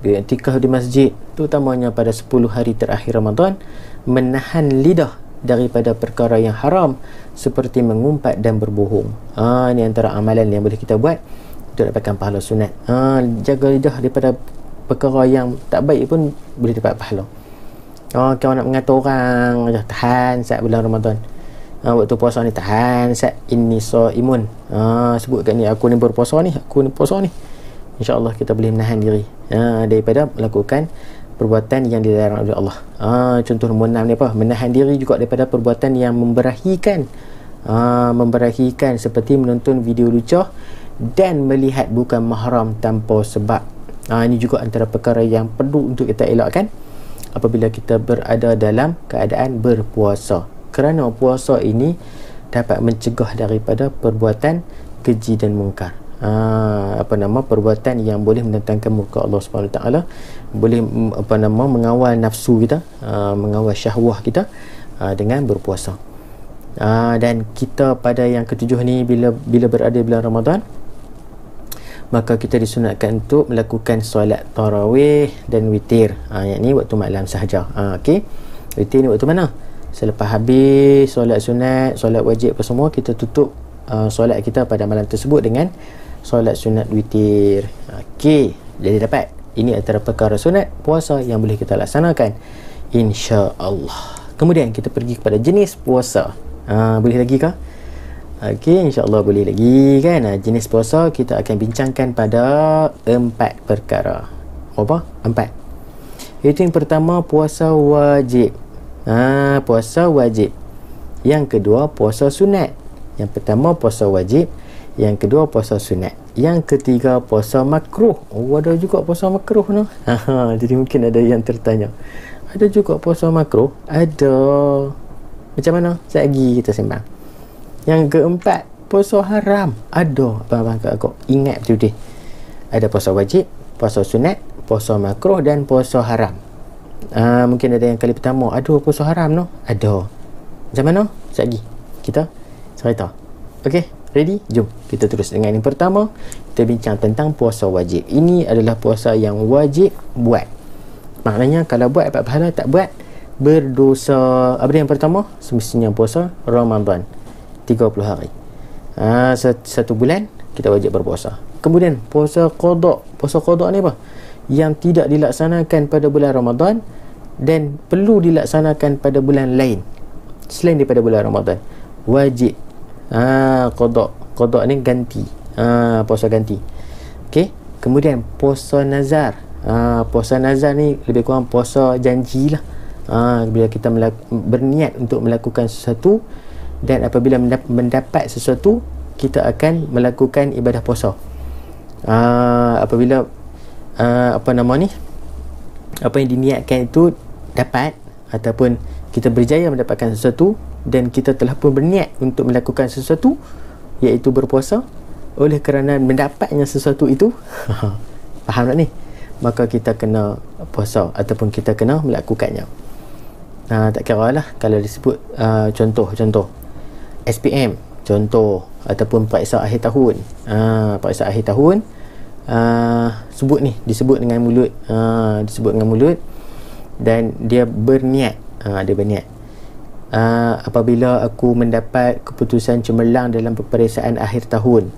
Speaker 1: Beriktikaf di masjid, terutamanya pada 10 hari terakhir Ramadan, menahan lidah daripada perkara yang haram seperti mengumpat dan berbohong. Ini antara amalan yang boleh kita buat untuk dapatkan pahala sunat. Jaga lidah daripada perkara yang tak baik pun boleh dapat pahala. Kalau nak mengata orang, tahan saat bulan Ramadan. waktu puasa ni, tahan sat inni shaimun, sebut kat ni, aku ni berpuasa ni, aku ni puasa ni, insya-Allah kita boleh menahan diri daripada melakukan perbuatan yang dilarang oleh Allah. Contoh nombor 6 ni apa? Menahan diri juga daripada perbuatan yang memberahikan. Memberahikan seperti menonton video lucah dan melihat bukan mahram tanpa sebab. Ini juga antara perkara yang perlu untuk kita elakkan apabila kita berada dalam keadaan berpuasa, kerana puasa ini dapat mencegah daripada perbuatan keji dan mungkar. Perbuatan yang boleh mendatangkan murka Allah Subhanahu Wa Taala, boleh mengawal nafsu kita, mengawal syahwah kita dengan berpuasa. Dan kita pada yang ketujuh ni, bila berada bulan Ramadan, maka kita disunatkan untuk melakukan solat tarawih dan witir. Yang ni waktu malam sahaja. Okey. Witir ni waktu mana? Selepas habis solat sunat, solat wajib apa semua, kita tutup solat kita pada malam tersebut dengan solat sunat witir. Okey. Jadi dapat. Ini antara perkara sunat puasa yang boleh kita laksanakan, insya-Allah. Kemudian kita pergi kepada jenis puasa. Boleh lagi kah? Okey, insya-Allah boleh lagi kan. Jenis puasa kita akan bincangkan pada 4 perkara. Apa? 4. Itu yang pertama, puasa wajib. Puasa wajib. Yang kedua, puasa sunat. Yang pertama puasa wajib, yang kedua puasa sunat, yang ketiga puasa makruh. Ada juga puasa makruh no. Jadi mungkin ada yang tertanya, ada juga puasa makruh? Ada. Macam mana? Sekejap lagi kita sembang. Yang keempat, puasa haram. Ada. Abang-abang kau ingat betul-betul. Ada puasa wajib, puasa sunat, puasa makruh dan puasa haram. Mungkin ada yang kali pertama, ada puasa haram no? Ada. Macam mana? Sekejap lagi kita cerita. Okey, ready? Jom kita terus dengan yang pertama. Kita bincang tentang puasa wajib. Ini adalah puasa yang wajib buat. Maknanya kalau buat dapat pahala, tak buat berdosa. Apa dia yang pertama? Semestinya puasa Ramadan 30 hari. Satu bulan kita wajib berpuasa. Kemudian puasa qada. Puasa qada ni apa? Yang tidak dilaksanakan pada bulan Ramadan dan perlu dilaksanakan pada bulan lain selain daripada bulan Ramadan. Wajib. Qada. Qada ni ganti. Puasa ganti. Okey. Kemudian puasa nazar. Puasa nazar ni lebih kurang puasa janji lah. Bila kita berniat untuk melakukan sesuatu, dan apabila mendapat sesuatu, kita akan melakukan ibadah puasa. Apabila apa yang diniatkan itu dapat, ataupun kita berjaya mendapatkan sesuatu dan kita telah pun berniat untuk melakukan sesuatu, iaitu berpuasa, oleh kerana mendapatnya sesuatu itu faham tak ni? Maka kita kena puasa ataupun kita kena melakukannya. Tak kira lah kalau disebut contoh SPM contoh, ataupun periksa akhir tahun. Periksa akhir tahun disebut dengan mulut, dan dia berniat. Apabila aku mendapat keputusan cemerlang dalam peperiksaan akhir tahun,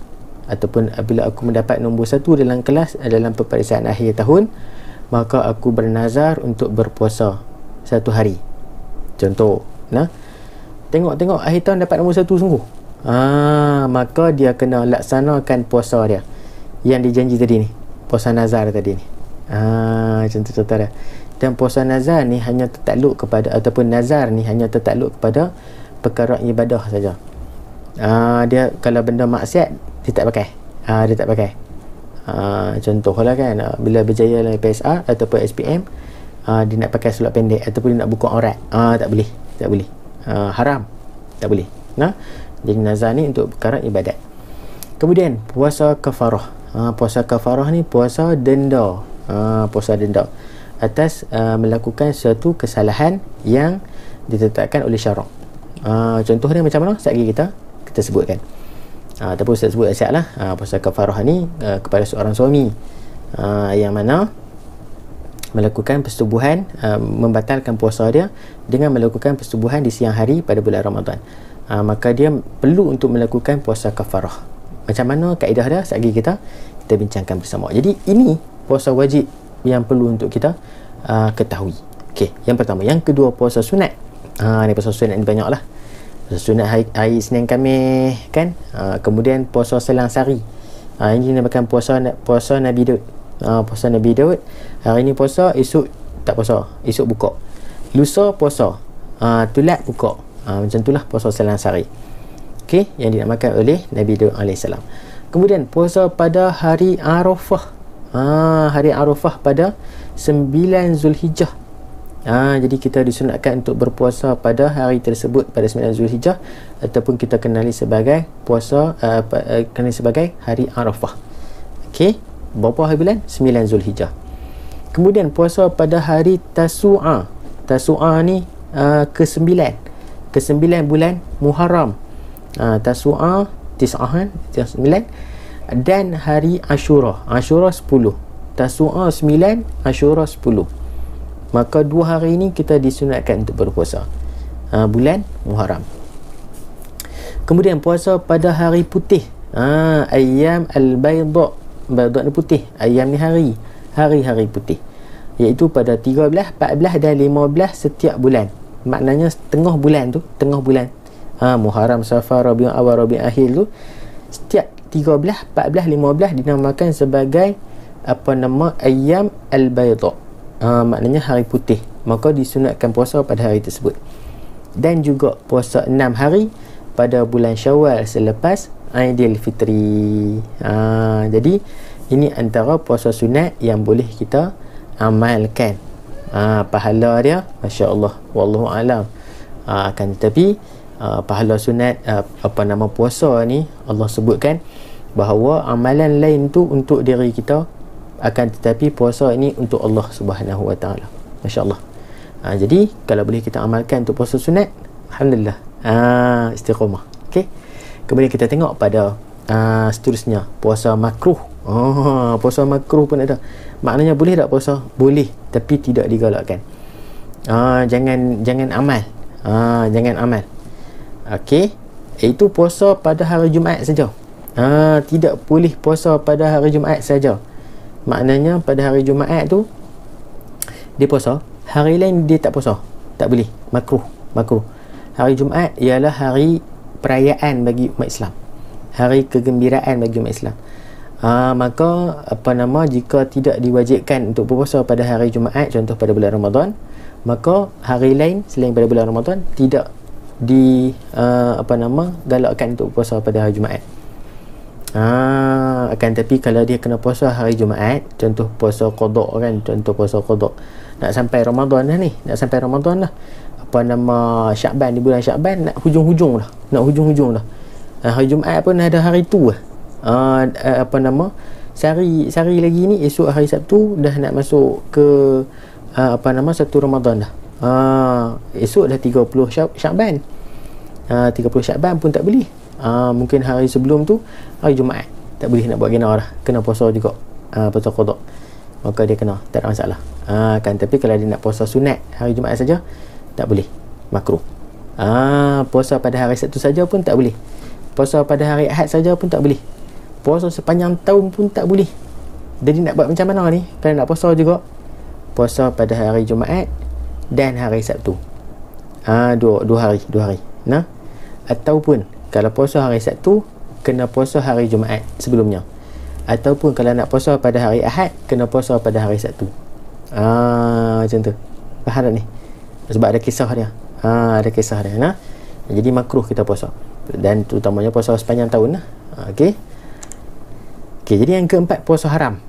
Speaker 1: ataupun apabila aku mendapat nombor 1 dalam kelas dalam peperiksaan akhir tahun, maka aku bernazar untuk berpuasa 1 hari. Contoh, tengok akhir tahun dapat nombor 1 sungguh. Maka dia kena laksanakan puasa dia yang dijanji tadi ni, puasa nazar tadi ni. Contoh-contoh dia. Dan puasa nazar ni hanya tertakluk kepada, ataupun nazar ni hanya tertakluk kepada perkara ibadah saja. Dia kalau benda maksiat dia tak pakai. Contohlah kan, bila berjaya dalam PSR ataupun SPM, dia nak pakai seluar pendek ataupun dia nak buka aurat, tak boleh. Haram, tak boleh. Jadi nazar ni untuk perkara ibadat. Kemudian puasa kafarah. Puasa kafarah ni puasa denda. Puasa denda atas melakukan suatu kesalahan yang ditetapkan oleh syarak. Contoh dia macam mana? Sekejap lagi kita sebutkan. Ataupun saya sebut siap lah. Puasa kafarah ni kepada seorang suami yang mana melakukan persetubuhan, membatalkan puasa dia dengan melakukan persetubuhan di siang hari pada bulan Ramadan. Maka dia perlu untuk melakukan puasa kafarah. Macam mana kaedah dia? Sekejap lagi kita bincangkan bersama. Jadi ini puasa wajib yang perlu untuk kita ketahui. Okey, yang pertama. Yang kedua, puasa sunat. Ni puasa sunat ni banyak lah. Sunat hari Senin Khamis kan. Kemudian puasa selang sari. Ini dinamakan puasa Nabi Daud. Puasa Nabi Daud. Hari ni puasa, esok tak puasa, esok buka. Lusa puasa, tulat buka. Macam itulah puasa selang sari. Okey, yang dinamakan oleh Nabi Daud AS. Kemudian puasa pada hari Arafah. Hari Arafah pada 9 Zulhijjah. Jadi kita disunatkan untuk berpuasa pada hari tersebut pada 9 Zulhijjah, ataupun kita kenali sebagai puasa kenali sebagai hari Arafah. Okey, berapa hari bulan? 9 Zulhijjah. Kemudian puasa pada hari Tasu'a. Tasu'a ni ke-9 bulan Muharram. Tasu'a, Tis'ah, 9, dan hari Ashura. Ashura 10. Tasu'a 9, Ashura 10. Maka 2 hari ini kita disunatkan untuk berpuasa bulan Muharram. Kemudian puasa pada hari putih. Ayyam al-bayda. Bayda ni putih. Ayyam ni hari putih, iaitu pada 13, 14 dan 15 setiap bulan. Maknanya tengah bulan. Muharram, Safar, Rabiul Awal, Rabiul Akhir tu, setiap 13, 14, 15 dinamakan sebagai ayyam al-bayda. Maknanya hari putih. Maka disunatkan puasa pada hari tersebut. Dan juga puasa 6 hari pada bulan Syawal selepas Aidilfitri. Jadi ini antara puasa sunat yang boleh kita amalkan. Pahala dia masya-Allah, wallahu alam. Akan tetapi pahala sunat puasa ni Allah sebutkan bahawa amalan lain tu untuk diri kita, akan tetapi puasa ini untuk Allah Subhanahu Wa Taala. Masya-Allah. Jadi kalau boleh kita amalkan untuk puasa sunat, alhamdulillah. Istiqamah. Okey. Kemudian kita tengok pada seterusnya, puasa makruh. Puasa makruh pun ada. Maknanya boleh tak puasa? Boleh, tapi tidak digalakkan. Jangan amal. Jangan amal. Okey, itu puasa pada hari Jumaat saja. Tidak boleh puasa pada hari Jumaat saja. Maknanya pada hari Jumaat tu dia puasa, hari lain dia tak puasa. Tak boleh, makruh. Hari Jumaat ialah hari perayaan bagi umat Islam, hari kegembiraan bagi umat Islam. Maka jika tidak diwajibkan untuk berpuasa pada hari Jumaat, contoh pada bulan Ramadan, maka hari lain selain pada bulan Ramadan tidak galakkan untuk puasa pada hari Jumaat. Akan tapi kalau dia kena puasa hari Jumaat, contoh puasa qada kan, nak sampai Ramadan dah. Syakban, di bulan Syakban nak hujung-hujung dah. Hari Jumaat pun ada hari tu lah. Sehari lagi ni, esok hari Sabtu dah nak masuk ke 1 Ramadan dah. Esok dah 30 Syakban. 30 Syakban pun tak boleh. Mungkin hari sebelum tu hari Jumaat tak boleh nak buat gina dah, kena puasa juga, puasa qada. Maka dia kena, tak ada masalah. Kan tapi kalau dia nak puasa sunat hari Jumaat saja, tak boleh, makruh. Puasa pada hari Sabtu saja pun tak boleh. Puasa pada hari Ahad saja pun tak boleh. Puasa sepanjang tahun pun tak boleh. Jadi nak buat macam mana ni? Kalau nak puasa juga, puasa pada hari Jumaat dan hari Sabtu. Dua hari. Nah, ataupun kalau puasa hari Sabtu, kena puasa hari Jumaat sebelumnya. Ataupun kalau nak puasa pada hari Ahad, kena puasa pada hari Sabtu. Macam tu. Faham tak ni? Sebab ada kisah dia. Ada kisah dia. Nah, jadi makruh kita puasa. Dan terutamanya puasa sepanjang tahun lah. Okey, jadi yang keempat, puasa haram.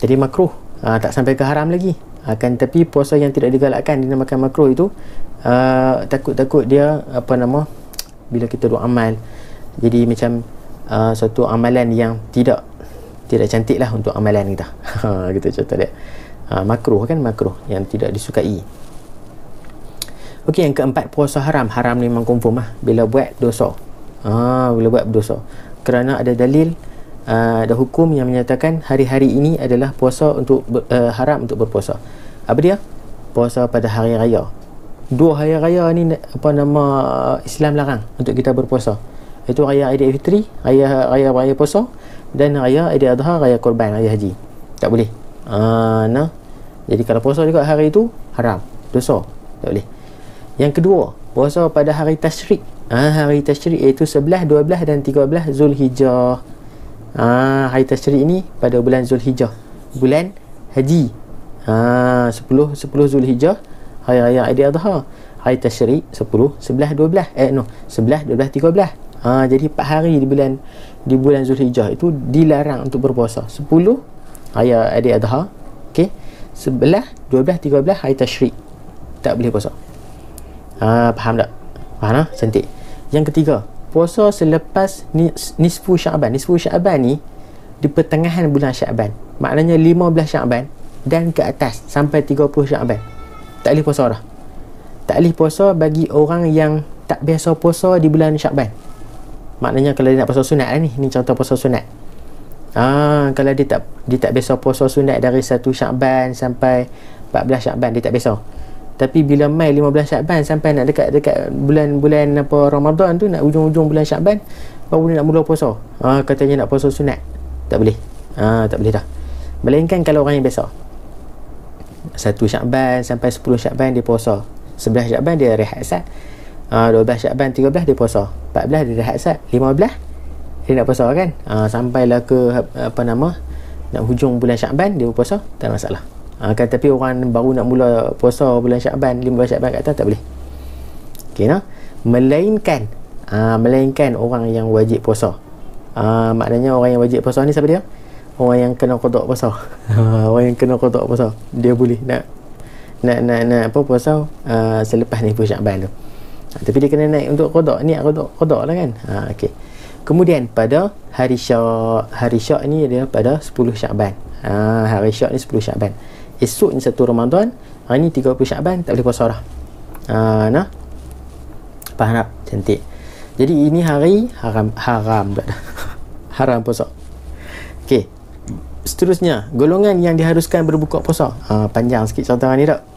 Speaker 1: Jadi makruh. Tak sampai ke haram lagi. Akan tapi puasa yang tidak digalakkan dinamakan makruh itu, takut-takut dia bila kita buat amal, jadi macam suatu amalan yang tidak cantik lah untuk amalan kita. Gitu contoh dia. Makruh kan, makruh yang tidak disukai. Okey, yang keempat, puasa haram. Haram ni memang confirm lah bila buat dosa. Kerana ada dalil, ada hukum yang menyatakan hari-hari ini adalah puasa untuk haram untuk berpuasa. Apa dia? Puasa pada hari raya. 2 hari raya ni Islam larang untuk kita berpuasa. Itu raya Aidilfitri, raya puasa, dan raya Aidil Adha, raya korban, raya haji. Tak boleh. Jadi kalau puasa juga hari itu haram, dosa, tak boleh. Yang kedua, puasa pada hari tasyrik. Hari tasyrik iaitu 11, 12 dan 13 Zulhijjah. Hari tasyrik ni pada bulan Zulhijjah, bulan haji. 10 Zulhijjah, hari raya Aidiladha. Hari tasyrik 10, 11, 12. 11, 12, 13. Jadi 4 hari di bulan Zulhijjah itu dilarang untuk berpuasa. 10 raya Aidiladha, okey. 11, 12, 13 hari tasyrik tak boleh puasa. Faham tak? Faham tak? Cantik. Yang ketiga, puasa selepas nisfu Sya'ban. Nisfu Sya'ban ni di pertengahan bulan Sya'ban. Maknanya 15 Sya'ban dan ke atas sampai 30 Sya'ban. Tak boleh puasa dah. Tak boleh puasa bagi orang yang tak biasa puasa di bulan Sya'ban. Maknanya kalau dia nak puasa sunat lah ni. Ni contoh puasa sunat. Kalau dia tak biasa puasa sunat dari 1 Sya'ban sampai 14 Sya'ban, dia tak biasa. Tapi bila mai 15 Sya'ban sampai nak dekat bulan apa Ramadan tu, nak ujung-ujung bulan Sya'ban, baru dia nak mula puasa. Katanya nak puasa sunat. Tak boleh. Tak boleh dah. Melainkan kalau orang yang biasa. 1 Sya'ban sampai 10 Sya'ban dia puasa. 11 Sya'ban dia rehat sat. 12 Sya'ban 13 dia puasa. 14 dia rehat sat. 15 dia nak puasa kan. Sampailah ke nak hujung bulan Sya'ban dia puasa, tak masalah. Tapi orang baru nak mula puasa bulan Sya'ban, 15 Sya'ban kat atas tak boleh. Okey nah. Melainkan orang yang wajib puasa. Maknanya orang yang wajib puasa ni siapa dia? Orang yang kena qada puasa. Orang yang kena qada puasa, dia boleh nak puasa selepas ni Sya'ban tu. Tapi dia kena naik untuk qada, niat qada lah kan. Okey. Kemudian pada hari Syak ni dia pada 10 Sya'ban. Hari Syak ni 10 Sya'ban. Esok ni 1 Ramadan, hari ni 30 Sya'ban, tak boleh puasa dah. Nah. Faham tak? Cantik. Jadi ini hari haram pula dah. Haram puasa. Okey. Seterusnya, golongan yang diharuskan berbuka puasa. Panjang sikit contoh ni tak?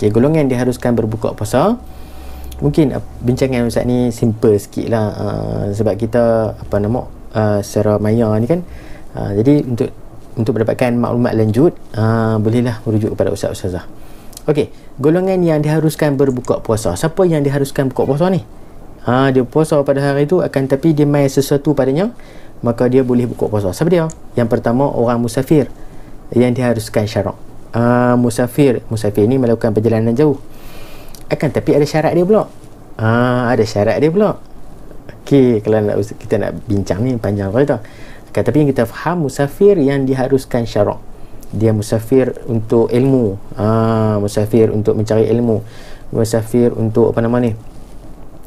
Speaker 1: Okey, golongan diharuskan berbuka puasa. Mungkin bincangan Ustaz ni simple sikit lah. Sebab kita secara maya ni kan. Jadi untuk mendapatkan maklumat lanjut, bolehlah merujuk kepada Ustaz-Ustazah. Okey, golongan yang diharuskan berbuka puasa. Siapa yang diharuskan buka puasa ni? Dia puasa pada hari tu, tapi dia mai sesuatu padanya, maka dia boleh buka puasa. Siapa dia? Yang pertama, orang musafir yang diharuskan syarak. Musafir ni melakukan perjalanan jauh. Tapi ada syarat dia pula. Ada syarat dia pula. Okey, kalau kita nak bincang ni panjang cerita. Tapi yang kita faham, musafir yang diharuskan syarak. Dia musafir untuk ilmu, musafir untuk mencari ilmu, musafir untuk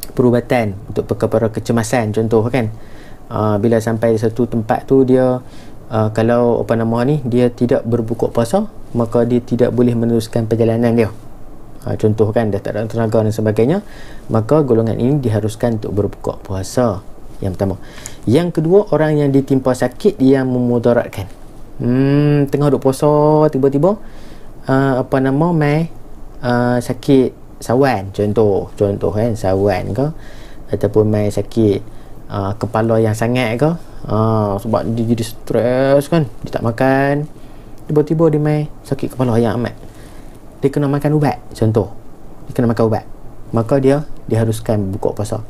Speaker 1: perubatan, untuk perkara kecemasan contoh kan. Bila sampai satu tempat tu dia kalau dia tidak berbuka puasa, maka dia tidak boleh meneruskan perjalanan dia. Contoh kan, dah tak ada tenaga dan sebagainya, maka golongan ini diharuskan untuk berbuka puasa. Yang pertama. Yang kedua, orang yang ditimpa sakit yang memudaratkan. Tengah duk puasa, tiba-tiba sakit sawan contoh kan, sawan ke, ataupun mai sakit kepala yang sangat ke, sebab dia jadi stres kan, dia tak makan, tiba-tiba dia mai sakit kepala yang amat, dia kena makan ubat contoh, maka dia diharuskan buka puasa.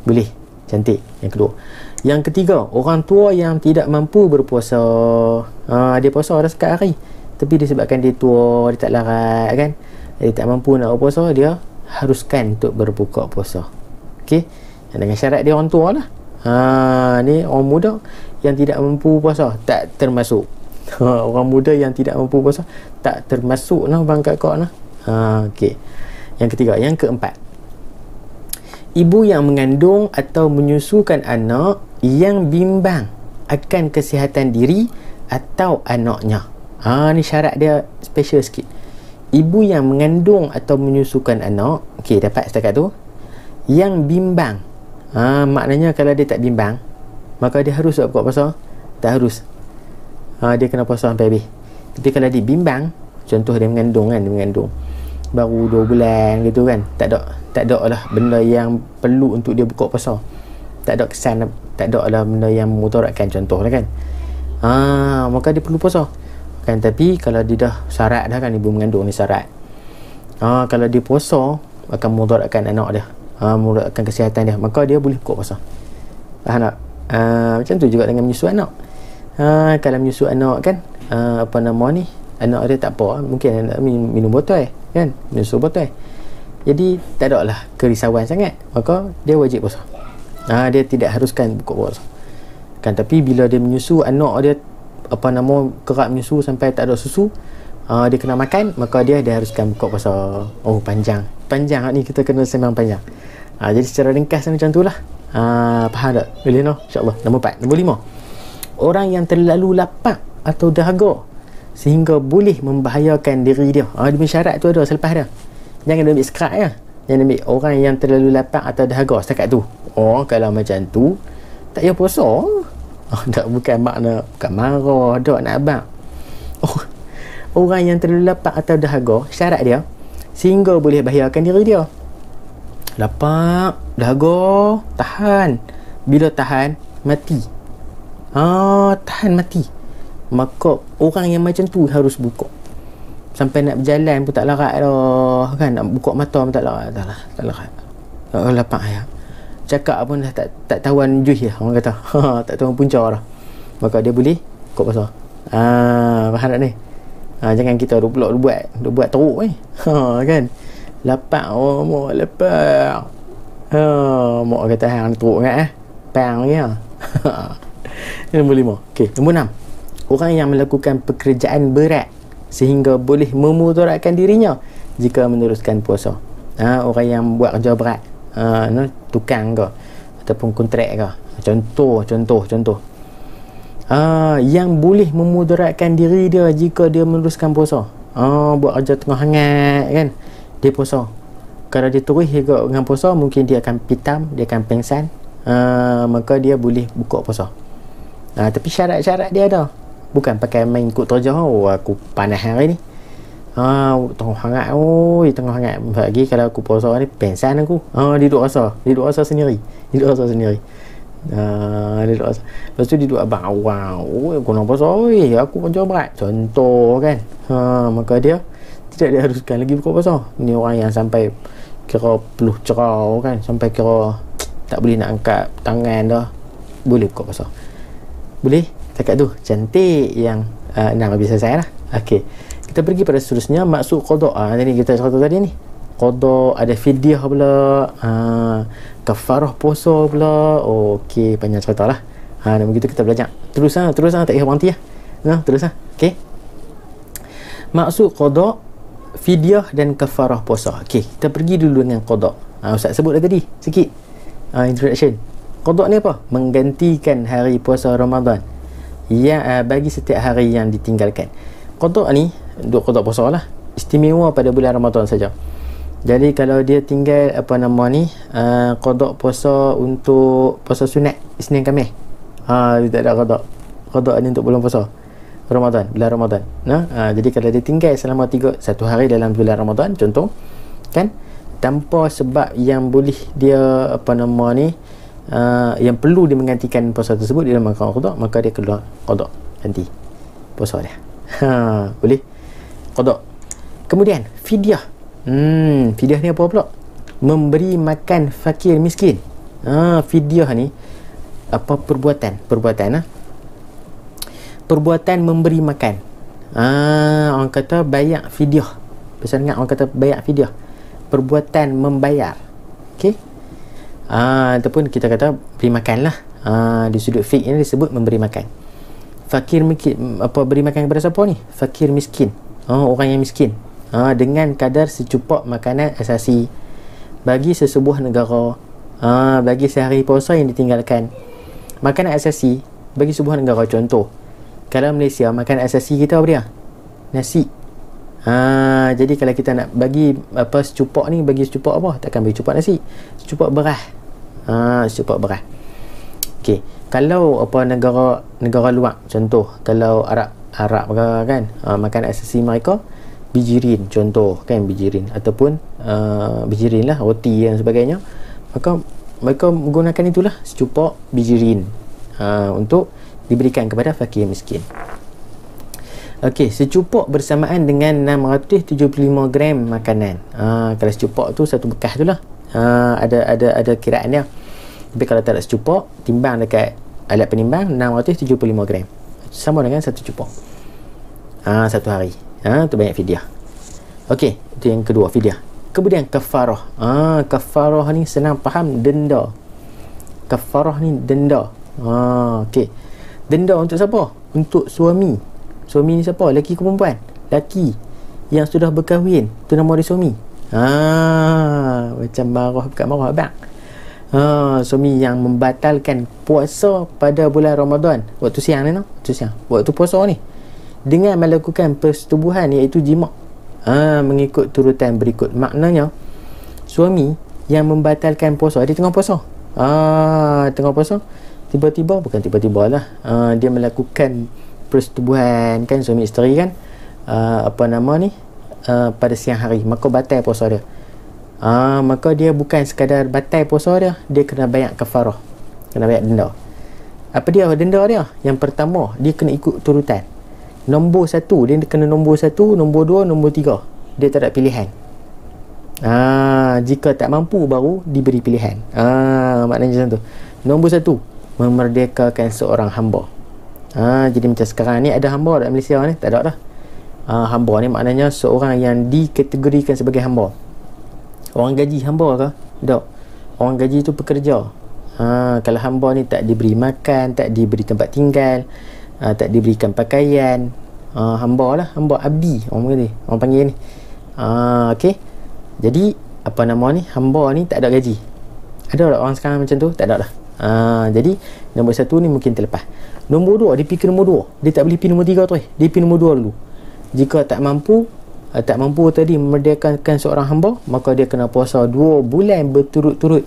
Speaker 1: Boleh. Cantik. Yang kedua. Yang ketiga, orang tua yang tidak mampu berpuasa. Dia puasa dah sekat hari, tapi disebabkan dia tua, dia tak larat kan, dia tak mampu nak berpuasa, dia haruskan untuk berbuka puasa. Okey, dengan syarat dia orang tua lah. Ni orang muda yang tidak mampu puasa tak termasuk. Orang muda yang tidak mampu puasa tak termasuk lah bang kakak lah. Okey. Yang ketiga. Yang keempat, ibu yang mengandung atau menyusukan anak yang bimbang akan kesihatan diri atau anaknya. Ni syarat dia special sikit. Ibu yang mengandung atau menyusukan anak, okey, dapat setakat tu. Yang bimbang, maknanya kalau dia tak bimbang, maka dia harus buka puasa? Tak harus. Dia kena puasa sampai habis. Tapi kalau dia bimbang, contoh dia mengandung kan, baru 2 bulan gitu kan, tak ada lah benda yang perlu untuk dia buka puasa, tak ada kesan, tak ada lah benda yang memudaratkan contoh lah kan, maka dia perlu puasa kan. Tapi kalau dia dah syarat dah kan, ibu mengandung ni syarat, kalau dia puasa akan memudaratkan anak dia, memudaratkan kesihatan dia, maka dia boleh buka puasa. Faham tak? Macam tu juga dengan menyusu anak. Kalau menyusu anak kan, anak dia tak apa, mungkin anak minum botol kan, menyusu botol, jadi tak ada lah kerisauan sangat, maka dia wajib puasa. Dia tidak haruskan buka puasa kan. Tapi bila dia menyusu anak dia, kerap menyusu sampai tak ada susu, dia kena makan, maka dia haruskan buka puasa. Panjang ni kita kena sembang panjang. Jadi secara ringkas macam tu lah. Faham tak? Boleh no? InsyaAllah. Nombor 4. Nombor 5, orang yang terlalu lapar atau dahaga sehingga boleh membahayakan diri dia. Dia punya syarat tu ada selepas dia. Jangan ambil sekat ya. Jangan ambil orang yang terlalu lapar atau dahaga setakat tu. Kalau macam tu tak payah puasa. Tak, bukan makna bukan marah dak nak abang. Orang yang terlalu lapar atau dahaga, syarat dia sehingga boleh bahayakan diri dia. Lapar, dahaga, tahan. Bila tahan, mati. Tahan mati. Maka orang yang macam tu harus buka. Sampai nak berjalan pun tak larat dah kan, nak buka mata pun tak larat dah lah. Tak larat. Lapar ya. Cakap pun dah tak tawan juih lah orang kata. Tak tawan punca dah. Maka dia boleh buka puasa. Faham tak ni? Jangan kita duk buat teruk ni. Kan? Lapar, mak lapar. Mak kata hang teruk kan pang ni. Nombor 5. Okey, nombor 6. Orang yang melakukan pekerjaan berat sehingga boleh memudaratkan dirinya jika meneruskan puasa. Orang yang buat kerja berat, tukang ke ataupun kontrak ke. Contoh. Yang boleh memudaratkan diri dia jika dia meneruskan puasa. Buat kerja tengah hangat kan, dia puasa. Kalau dia terus dengan puasa, mungkin dia akan pitam, dia akan pengsan. Maka dia boleh buka puasa. Tapi syarat-syarat dia ada. Bukan pakai main ikut terjah. Aku panas hari ni, tengah hangat. Tengah hangat lagi. Kalau aku puasa ni pengsan aku. Dia duduk rasa sendiri. Lepas tu dia duduk abang awang. Aku nak puasa aku kerja berat. Contoh kan. Maka dia tidak diharuskan lagi buka puasa. Ni orang yang sampai kira peluh cerau kan, sampai kira tak boleh nak angkat tangan dah, boleh buka puasa. Boleh? Cakap tu cantik. Yang 6 habis selesai lah. Okey, kita pergi pada seterusnya, maksud qada. Tadi kita cerita tadi ni, qada ada fidyah pula, kafarah puasa pula. Okey, panjang cerita lah. Dan begitu kita belajar. Terus tak payah berhenti lah. Terus lah. Okey, maksud qada, fidyah dan kafarah puasa. Okey, kita pergi dulu dengan qada. Ustaz sebut dah tadi sikit, introduction. Qada ni apa? Menggantikan hari puasa Ramadan bagi setiap hari yang ditinggalkan. Qada ni, duk qada puasa lah, istimewa pada bulan Ramadan saja. Jadi kalau dia tinggal qada puasa untuk puasa sunat Isnin Khamis, dia tak ada qada ni untuk bulan puasa bulan Ramadan. Jadi kalau dia tinggal selama 1 hari dalam bulan Ramadan contoh kan, tanpa sebab yang boleh dia yang perlu dia menggantikan puasa tersebut, dia makan qada, maka dia keluar qada, ganti puasa dia. Boleh qada. Kemudian fidyah. Fidyah ni apa pula? Memberi makan fakir miskin. Fidyah ni apa? Perbuatan memberi makan. Orang kata bayak fidyah. Pasal ingat orang kata bayak fidyah, perbuatan membayar. Okey, ataupun kita kata beri makan lah. Di sudut fiqh ini disebut memberi makan. Fakir miskin, beri makan kepada siapa ni? Fakir miskin, orang yang miskin, dengan kadar secupak makanan asasi bagi sesebuah negara, bagi sehari puasa yang ditinggalkan. Makanan asasi bagi sebuah negara. Contoh, kalau Malaysia, makanan asasi kita apa dia? Nasi. Jadi kalau kita nak bagi secupak ni, bagi secupak apa? Takkan bagi secupak nasi, secupak beras. Secupak beras. Okey, kalau negara luar, contoh kalau Arab kan, makanan asasi mereka bijirin, contoh kan, bijirin ataupun bijirin lah, roti dan sebagainya, maka mereka menggunakan itulah secupak bijirin untuk diberikan kepada fakir miskin. Okey, secupak bersamaan dengan 675 gram makanan. Kalau secupak tu satu bekas tu lah. Ada kiraan dia. Tapi kalau tak ada secupok, timbang dekat alat penimbang 675 gram, sama dengan satu cupok satu hari. Tu banyak fidyah. Okey, itu yang kedua, fidyah. Kemudian kafarah. Kafarah ni senang faham, denda. Kafarah ni denda. Okey. Denda untuk siapa? Untuk suami. Suami ni siapa? Lelaki ke perempuan? Lelaki yang sudah berkahwin, tu nama dia suami. Macam marah bukan marah abang. Suami yang membatalkan puasa pada bulan Ramadan, waktu siang ni, waktu puasa ni, dengan melakukan persetubuhan, iaitu jima', mengikut turutan berikut. Maknanya suami yang membatalkan puasa, dia tengah puasa, tiba-tiba, bukan tiba-tiba lah, dia melakukan persetubuhan, kan, suami isteri kan, pada siang hari, maka batal puasa dia. Maka dia bukan sekadar batal puasa dia, dia kena bayar kafarah, kena bayar denda. Apa dia denda dia? Yang pertama, dia kena ikut turutan. Nombor 1, dia kena nombor 1, nombor 2, nombor 3. Dia tak ada pilihan. Jika tak mampu baru diberi pilihan. Maknanya macam tu. Nombor 1, memerdekakan seorang hamba. Jadi macam sekarang ni, ada hamba dalam Malaysia ni? Tak ada dah. Hamba ni maknanya seorang yang dikategorikan sebagai hamba. Orang gaji hamba ke? Tak. Orang gaji tu pekerja. Kalau hamba ni tak diberi makan, tak diberi tempat tinggal, tak diberikan pakaian, hamba lah, hamba abdi orang panggil ni. Okey. Jadi hamba ni tak ada gaji. Ada tak orang sekarang macam tu? Tak ada lah. Jadi nombor 1 ni mungkin terlepas. Nombor 2, dia pergi ke nombor 2. Dia tak boleh pergi nombor 3 tu. Dia pergi nombor 2 dulu. Jika tak mampu tadi memerdekakan seorang hamba, maka dia kena puasa 2 bulan berturut-turut.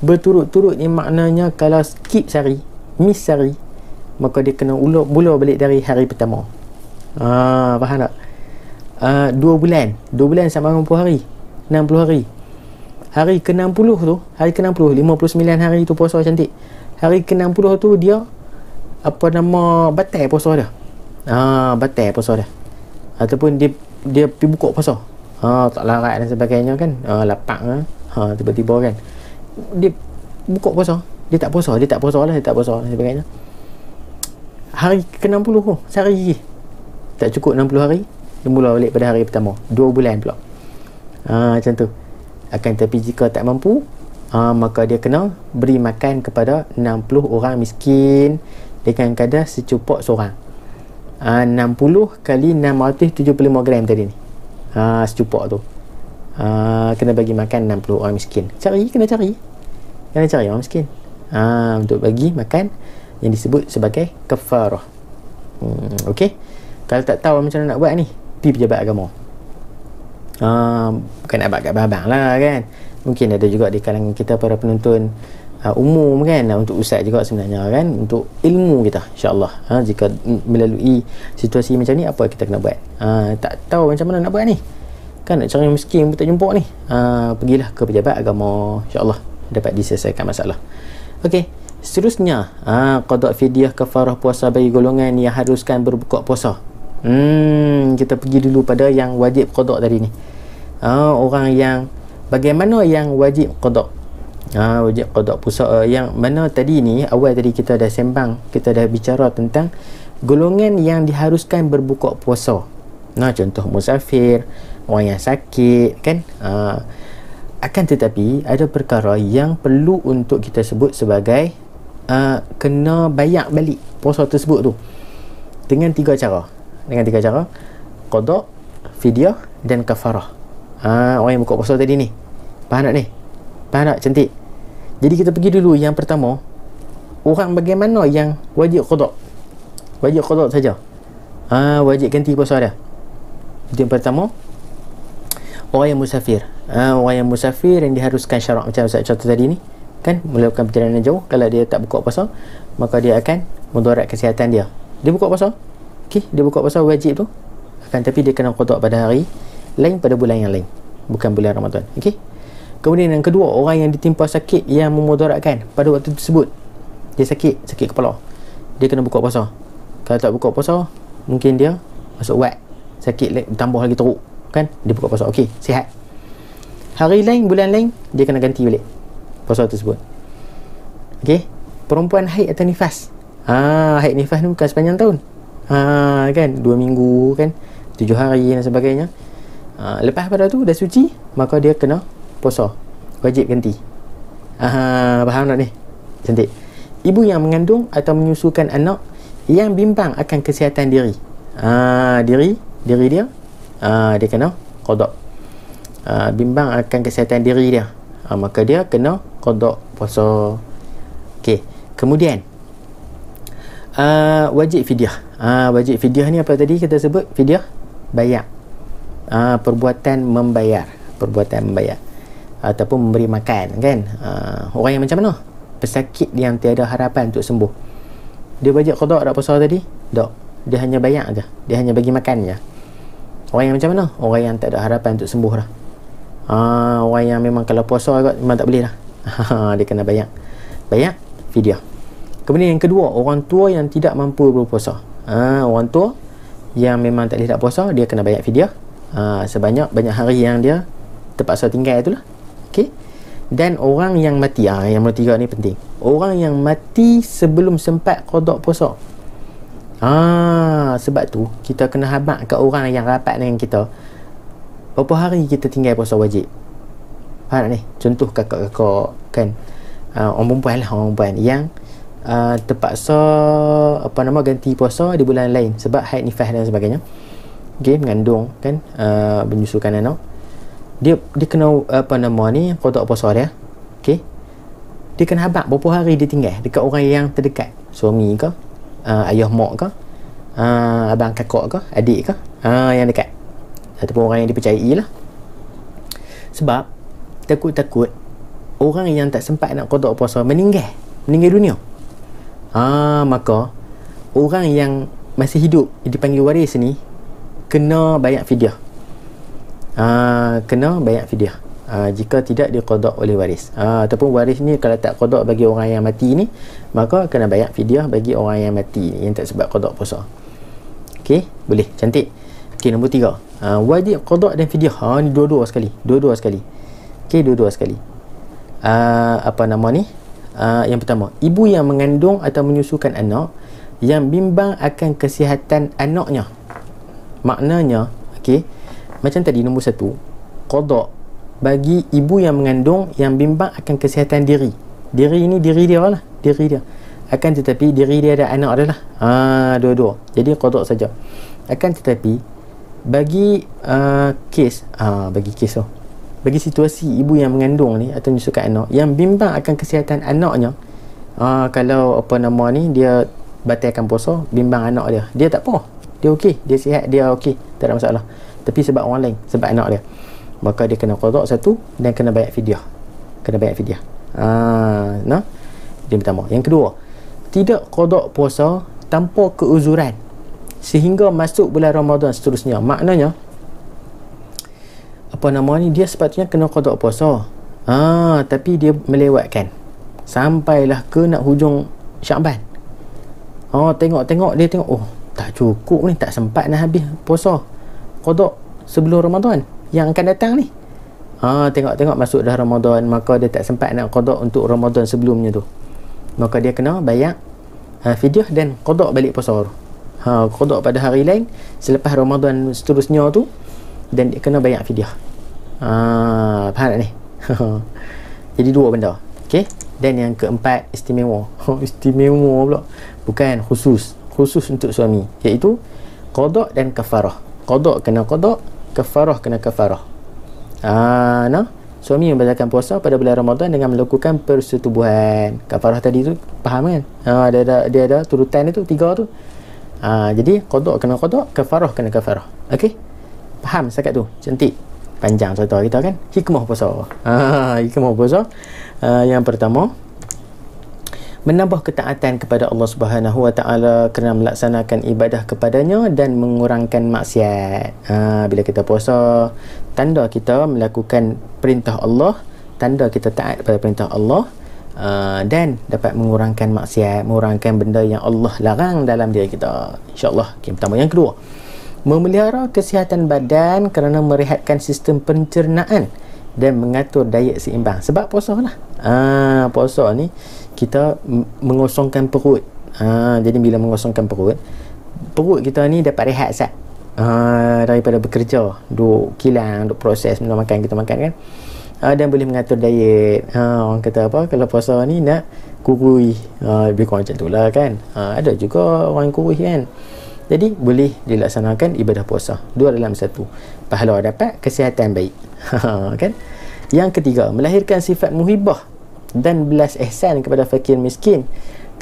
Speaker 1: Berturut-turut ni maknanya kalau skip sehari, miss sehari, maka dia kena mula balik dari hari pertama. Faham tak? 2 bulan sama 60 hari, 60 hari. Hari ke-60 tu, hari ke-60, 59 hari tu puasa cantik. Hari ke-60 tu dia batal puasa dia. Batal puasa dia. Ataupun dia pergi buka puasa, tak larat dan sebagainya kan, lapak tiba-tiba kan dia buka puasa, dia tak puasa dan sebagainya. Hari ke-60 sehari lagi tak cukup 60 hari, dia mula balik pada hari pertama, 2 bulan pula. Macam tu. Akan tapi jika tak mampu, maka dia kena beri makan kepada 60 orang miskin dengan kadar secupak seorang. 60 kali 675 gram tadi ni, secupak tu, kena bagi makan 60 orang miskin. Kena cari orang miskin, untuk bagi makan, yang disebut sebagai kafarah. Okey. Kalau tak tahu macam mana nak buat ni, pergi pejabat agama. Bukan nak buat kat abang lah kan, mungkin ada juga di kalangan kita para penonton umum kan, untuk ustaz juga sebenarnya kan, untuk ilmu kita insyaAllah. Jika melalui situasi macam ni, apa kita kena buat? Tak tahu macam mana nak buat ni kan, nak cari miskin pun tak jumpa ni, pergilah ke pejabat agama, insyaAllah dapat diselesaikan masalah. Okey, seterusnya qada fidyah kafarah puasa bagi golongan yang haruskan berbuka puasa. Kita pergi dulu pada yang wajib qada tadi ni. Orang yang bagaimana yang wajib qada? Wajib qada puasa yang mana tadi ni, awal tadi kita dah sembang, kita dah bicara tentang golongan yang diharuskan berbuka puasa. Contoh musafir, orang yang sakit kan. Akan tetapi ada perkara yang perlu untuk kita sebut sebagai kena bayar balik puasa tersebut tu dengan 3 cara. Qada, fidyah dan kafarah. Orang yang buka puasa tadi ni, faham tak ni? Faham tak cantik? Jadi kita pergi dulu yang pertama, orang bagaimana yang wajib qada. Wajib qada saja, wajib ganti puasa dia. Itu yang pertama, orang yang musafir. Orang yang musafir yang diharuskan syarak, macam Ustaz contoh tadi ni kan, melakukan perjalanan jauh, kalau dia tak buka puasa, maka dia akan mudarat kesihatan dia. Dia buka puasa, okey, dia buka puasa wajib tu, akan tapi dia kena qada pada hari lain, pada bulan yang lain, bukan bulan Ramadan. Okey. Kemudian yang kedua, orang yang ditimpa sakit yang memudaratkan pada waktu tersebut. Dia sakit kepala, dia kena buka puasa. Kalau tak buka puasa, mungkin dia masuk wad, sakit tambah lagi teruk kan, dia buka puasa. Okey, sihat. Hari lain, bulan lain, dia kena ganti balik puasa tersebut. Okey, perempuan haid atau nifas. Haid nifas ni bukan sepanjang tahun. Kan 2 minggu kan, 7 hari dan sebagainya. Lepas pada tu dah suci, maka dia kena puasa, wajib ganti. Faham tak ni? Cantik. Ibu yang mengandung atau menyusukan anak yang bimbang akan kesihatan diri. Diri dia, dia kena qada. Bimbang akan kesihatan diri dia, maka dia kena qada puasa. Okey. Kemudian wajib fidyah. Wajib fidyah ni apa tadi kita sebut? Fidyah bayar. Perbuatan membayar ataupun memberi makan kan. Orang yang macam mana? Pesakit yang tiada harapan untuk sembuh, dia wajib qada tak puasa tadi? Tak. Dia hanya bayar je, dia hanya bagi makan je. Orang yang macam mana? Orang yang tak ada harapan untuk sembuh dah. Orang yang memang kalau puasa kot memang tak boleh dah. Dia kena bayar fidyah. Kemudian yang kedua, orang tua yang tidak mampu berpuasa. Orang tua yang memang tak boleh tak puasa, dia kena bayar fidyah sebanyak hari yang dia terpaksa tinggal itulah. Okey. Dan orang yang mati, yang nombor 3 ni penting. Orang yang mati sebelum sempat qada puasa. Sebab tu kita kena habaq kat orang yang rapat dengan kita, berapa hari kita tinggal puasa wajib. Faham tak ni? Contoh kakak-kakak kan, orang perempuan yang terpaksa ganti puasa di bulan lain sebab haid nifas dan sebagainya. Okey, mengandung kan, menyusukan anak. Dia kena qada puasa dia. Okey. Dia kena habaq berapa hari dia tinggal dekat orang yang terdekat, suami ke, ayah mak ke, abang kakak ke, adik ke, yang dekat, ataupun orang yang dipercayai lah. Sebab takut orang yang tak sempat nak qada puasa meninggal dunia. Maka orang yang masih hidup dipanggil waris ni kena bayar fidyah. Jika tidak diqada oleh waris, ataupun waris ni kalau tak qada bagi orang yang mati ni, maka kena bayar fidyah bagi orang yang mati ni, yang tak sebab qada puasa. Okey, boleh, cantik. Okey, nombor 3, wajib qada dan fidyah. Ni dua-dua sekali. Okey, dua-dua sekali. Yang pertama, ibu yang mengandung atau menyusukan anak yang bimbang akan kesihatan anaknya. Maknanya, okey, macam tadi nombor 1, qada bagi ibu yang mengandung yang bimbang akan kesihatan diri. Diri ni diri dia lah, diri dia. Akan tetapi diri dia ada anak dia lah. Dua-dua. Jadi qada saja. Akan tetapi bagi bagi situasi ibu yang mengandung ni atau menyusukan anak yang bimbang akan kesihatan anaknya, kalau dia batalkan puasa, bimbang anak dia tak apa, dia okey, dia sihat, dia okey, tak ada masalah. Tapi sebab orang lain, sebab anak dia, maka dia kena qada satu dan kena bayar fidyah. Dia pertama. Yang kedua, tidak qada puasa tanpa keuzuran sehingga masuk bulan Ramadan seterusnya. Maknanya dia sepatutnya kena qada puasa, tapi dia melewatkan sampailah ke nak hujung Syaban. Tengok dia tak cukup ni, tak sempat nak habis puasa, qada sebelum Ramadan yang akan datang ni. Tengok masuk dah Ramadan, maka dia tak sempat nak qada untuk Ramadan sebelumnya tu, maka dia kena bayar fidyah dan qada balik puasa tu. Qada pada hari lain selepas Ramadan seterusnya tu, dan dia kena bayar fidyah. Faham tak ni? Jadi dua benda. Okey. Dan yang keempat, istimewa. Istimewa pula, bukan khusus untuk suami, iaitu qada dan kafarah. Qada kena qada, kafarah kena kafarah. Suami membatalkan puasa pada bulan Ramadan dengan melakukan persetubuhan. Kafarah tadi tu faham kan? Dia ada turutan itu 3 tu. Jadi qada kena qada, kafarah kena kafarah. Okey, faham setakat tu? Cantik. Panjang cerita kita kan. Hikmah puasa. Hikmah puasa, yang pertama, menambah ketaatan kepada Allah Subhanahu Wa Taala kerana melaksanakan ibadah kepadanya dan mengurangkan maksiat. Bila kita puasa, tanda kita melakukan perintah Allah, tanda kita taat pada perintah Allah, dan dapat mengurangkan maksiat, mengurangkan benda yang Allah larang dalam diri kita, insya-Allah. Okay, pertama. Yang kedua, memelihara kesihatan badan kerana merehatkan sistem pencernaan dan mengatur diet seimbang. Sebab puasa lah. Puasa ni kita mengosongkan perut. Jadi bila mengosongkan perut kita ni dapat rehat sat. Daripada bekerja, duk kilang, duk proses benda makan kita makan kan. Dan boleh mengatur diet. Orang kata apa, kalau puasa ni nak kurui, lebih kurang macam tu lah kan. Ada juga orang yang kurui kan. Jadi boleh dilaksanakan ibadah puasa, dua dalam satu. Pahala dapat, kesihatan baik. Kan. Yang ketiga, melahirkan sifat muhibah dan belas ihsan kepada fakir miskin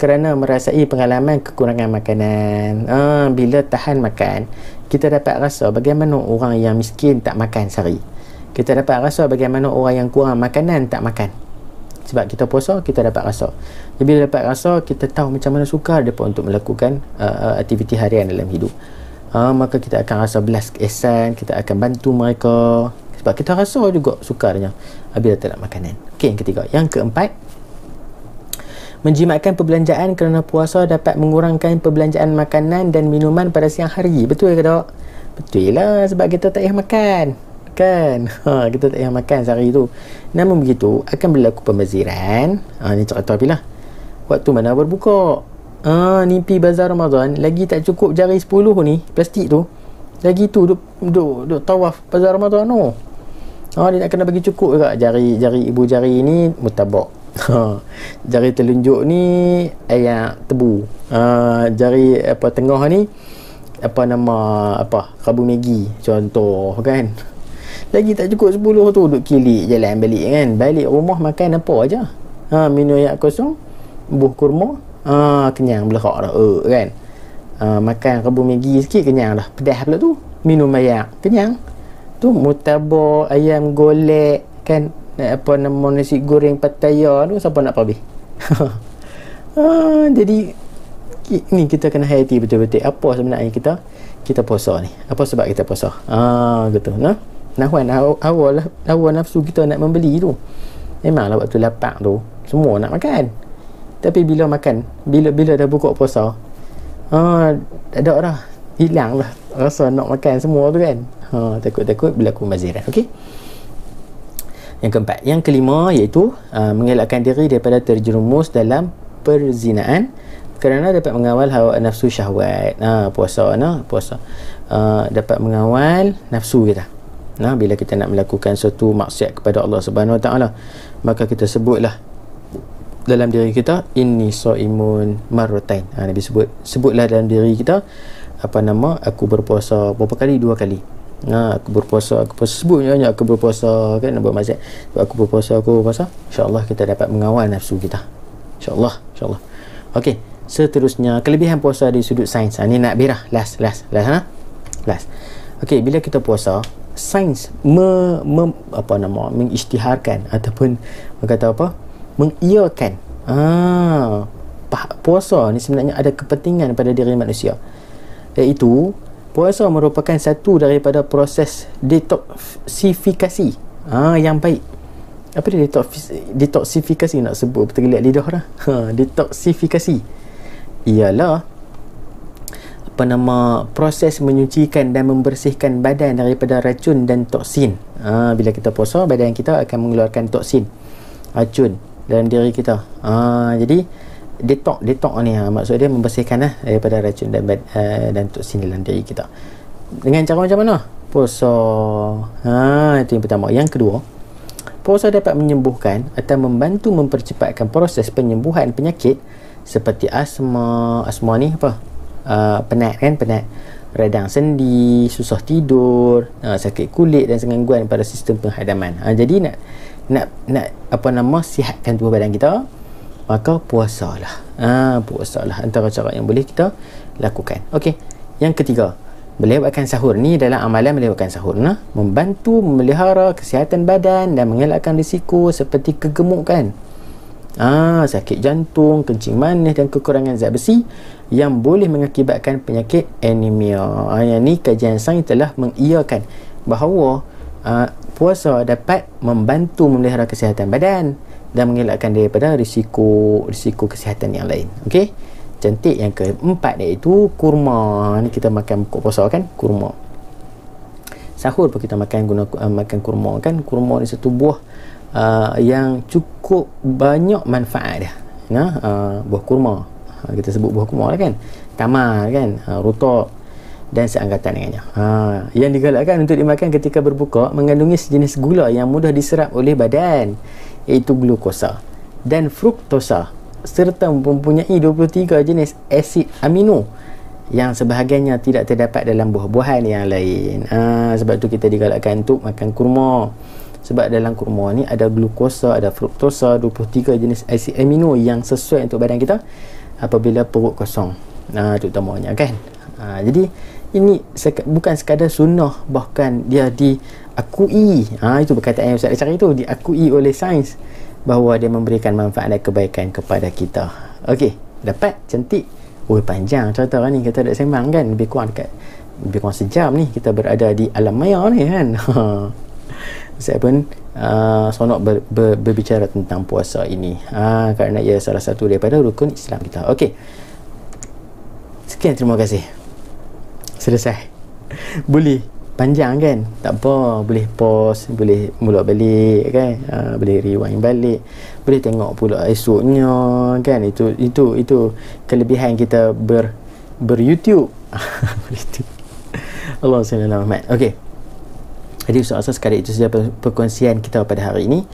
Speaker 1: kerana merasai pengalaman kekurangan makanan. Bila tahan makan, kita dapat rasa bagaimana orang yang miskin tak makan sehari. Kita dapat rasa bagaimana orang yang kurang makanan tak makan. Sebab kita puasa, kita dapat rasa. Jadi bila dapat rasa, kita tahu macam mana sukar mereka untuk melakukan aktiviti harian dalam hidup. Maka kita akan rasa belas ihsan, kita akan bantu mereka. Sebab kita rasa juga sukarnya bila tak nak makanan. Okey, yang ketiga. Yang keempat, menjimatkan perbelanjaan kerana puasa dapat mengurangkan perbelanjaan makanan dan minuman pada siang hari. Betul ke tak? Betul lah, sebab kita tak payah makan kan. Kita tak payah makan sehari tu. Namun begitu akan berlaku pembaziran. Ni cerita bila waktu mana berbuka. Nimpi bazar Ramadan, lagi tak cukup jari 10 ni plastik tu, lagi tu duk tawaf bazar Ramadan tu. Dia nak kena bagi cukup juga. Jari ibu jari ni mutabak. Jari telunjuk ni ayam tebu. Jari tengah ni Rabu Maggi contoh kan. Lagi tak cukup 10 tu duk kilik jalan balik kan. Balik rumah makan apa aja. Minum air kosong, buah kurma, kenyang belakak dah kan. Makan Rabu Maggi sikit kenyang dah. Pedas pula tu. Minum air kenyang. Tu mutabak, ayam golek kan, nasi goreng Pattaya tu siapa nak habis. Jadi ni kita kena hati betul-betul apa sebenarnya kita puasa ni. Apa sebab kita puasa? Gitu nah. Awal nafsu kita nak membeli tu. Memanglah waktu lapar tu semua nak makan. Tapi bila makan, bila dah buka puasa, tak ada dah, hilang lah rasa nak makan semua tu kan. Takut-takut berlaku maziran. Okey. Yang keempat. Yang kelima iaitu mengelakkan diri daripada terjerumus dalam perzinaan kerana dapat mengawal hawa nafsu syahwat. Puasa dapat mengawal nafsu kita. Bila kita nak melakukan suatu maksiat kepada Allah Subhanahu Wa Taala, maka kita sebutlah dalam diri kita, inni shaimun marratain. Nabi sebutlah dalam diri kita aku berpuasa berapa kali? 2 kali. Aku berpuasa sebutnya aku berpuasa kan, nak buat maksiat. Aku berpuasa insya-Allah kita dapat mengawal nafsu kita. Insya-Allah. Okey, seterusnya kelebihan puasa dari sudut sains. Ni nak birah last. Okey, bila kita puasa, sains mengisytiharkan ataupun mengiyakan puasa ni sebenarnya ada kepentingan pada diri manusia, iaitu puasa merupakan satu daripada proses detoksifikasi yang baik. Apa dia detoksifikasi? Nak sebut tergelik lidah dah. Detoksifikasi ialah proses menyucikan dan membersihkan badan daripada racun dan toksin. Bila kita puasa, badan kita akan mengeluarkan toksin, racun dalam diri kita. Jadi detox ni maksud dia membersihkan daripada racun dan toksin dalam diri kita. Dengan cara macam mana? Puasa. Itu yang pertama. Yang kedua, puasa dapat menyembuhkan atau membantu mempercepatkan proses penyembuhan penyakit seperti asma ni penat, radang sendi, susah tidur, sakit kulit dan gangguan pada sistem penghadaman. Jadi nak sihatkan tubuh badan kita, maka puasalah. Puasalah antara cara yang boleh kita lakukan. Okey. Yang ketiga, melewatkan sahur. Ni dalam amalan melewatkan sahur, membantu memelihara kesihatan badan dan mengelakkan risiko seperti kegemukan, sakit jantung, kencing manis dan kekurangan zat besi yang boleh mengakibatkan penyakit anemia. Yang ni kajian sains telah mengiyakan bahawa puasa dapat membantu memelihara kesihatan badan dan mengelakkan daripada risiko kesihatan yang lain. Okey. Cantik. Yang keempat iaitu kurma. Ni kita makan buka puasa kan, kurma. sahur pun kita makan kurma kan. Kurma ni satu buah yang cukup banyak manfaat dia. Buah kurma, kita sebut buah kurma lah kan, tamar kan, rutab dan seangkatan dengannya. Yang digalakkan untuk dimakan ketika berbuka mengandungi sejenis gula yang mudah diserap oleh badan, iaitu glukosa dan fruktosa, serta mempunyai 23 jenis asid amino yang sebahagiannya tidak terdapat dalam buah-buahan yang lain. Sebab tu kita digalakkan untuk makan kurma, sebab dalam kurma ni ada glukosa, ada fruktosa, 23 jenis asid amino yang sesuai untuk badan kita apabila perut kosong, terutamanya kan. Jadi ini bukan sekadar sunnah, bahkan dia diakui, itu perkataan yang Ustaz cari tu, diakui oleh sains bahawa dia memberikan manfaat dan kebaikan kepada kita. Okey, dapat cantik. Panjang cerita ni, kita dah sembang kan, lebih kurang sejam ni kita berada di alam maya ni kan. Saya pun seronok berbicara tentang puasa ini, kerana ia salah satu daripada rukun Islam kita. Okey, sekian, terima kasih. Selesai. Boleh panjang kan, tak apa, boleh pause, boleh mula balik kan, boleh rewind balik, boleh tengok pula esoknya kan. Itu kelebihan kita ber-YouTube. Allah SWT. Okey, jadi Ustaz sekadar itu saja perkongsian kita pada hari ini.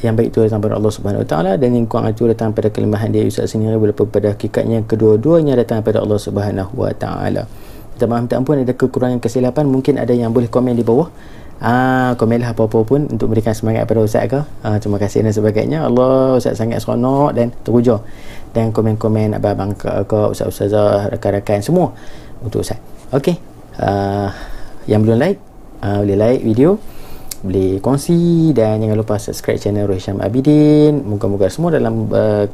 Speaker 1: Yang baik itu datang pada Allah Subhanahu Wa Taala, dan yang kurang itu datang pada kelemahan dia Ustaz sendiri, walaupun pada hakikatnya kedua-duanya datang pada Allah Subhanahu Wa Taala. Kita minta ampun ada kekurangan kesilapan. Mungkin ada yang boleh komen di bawah, komenlah apa-apa pun untuk berikan semangat pada Ustaz ke, terima kasih dan sebagainya. Allah, Ustaz sangat seronok dan teruja dan komen-komen abang-abang ke Ustaz-Ustazah, rakan-rakan semua untuk Ustaz. Okey, yang belum like, boleh like video, boleh kongsi, dan jangan lupa subscribe channel Rohisham Abidin. Moga-moga semua dalam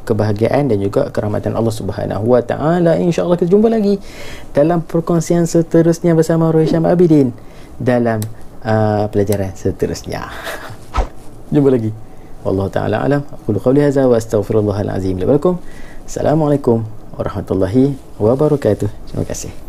Speaker 1: kebahagiaan dan juga kerahmatan Allah Subhanahu Wa Taala. InsyaAllah kita jumpa lagi dalam perkongsian seterusnya bersama Rohisham Abidin dalam pelajaran seterusnya. Jumpa lagi. Wallahu ta'ala alam. Aqulu qawli hadza wa astaghfirullahal azim li wa lakum. Assalamualaikum warahmatullahi wabarakatuh. Terima kasih.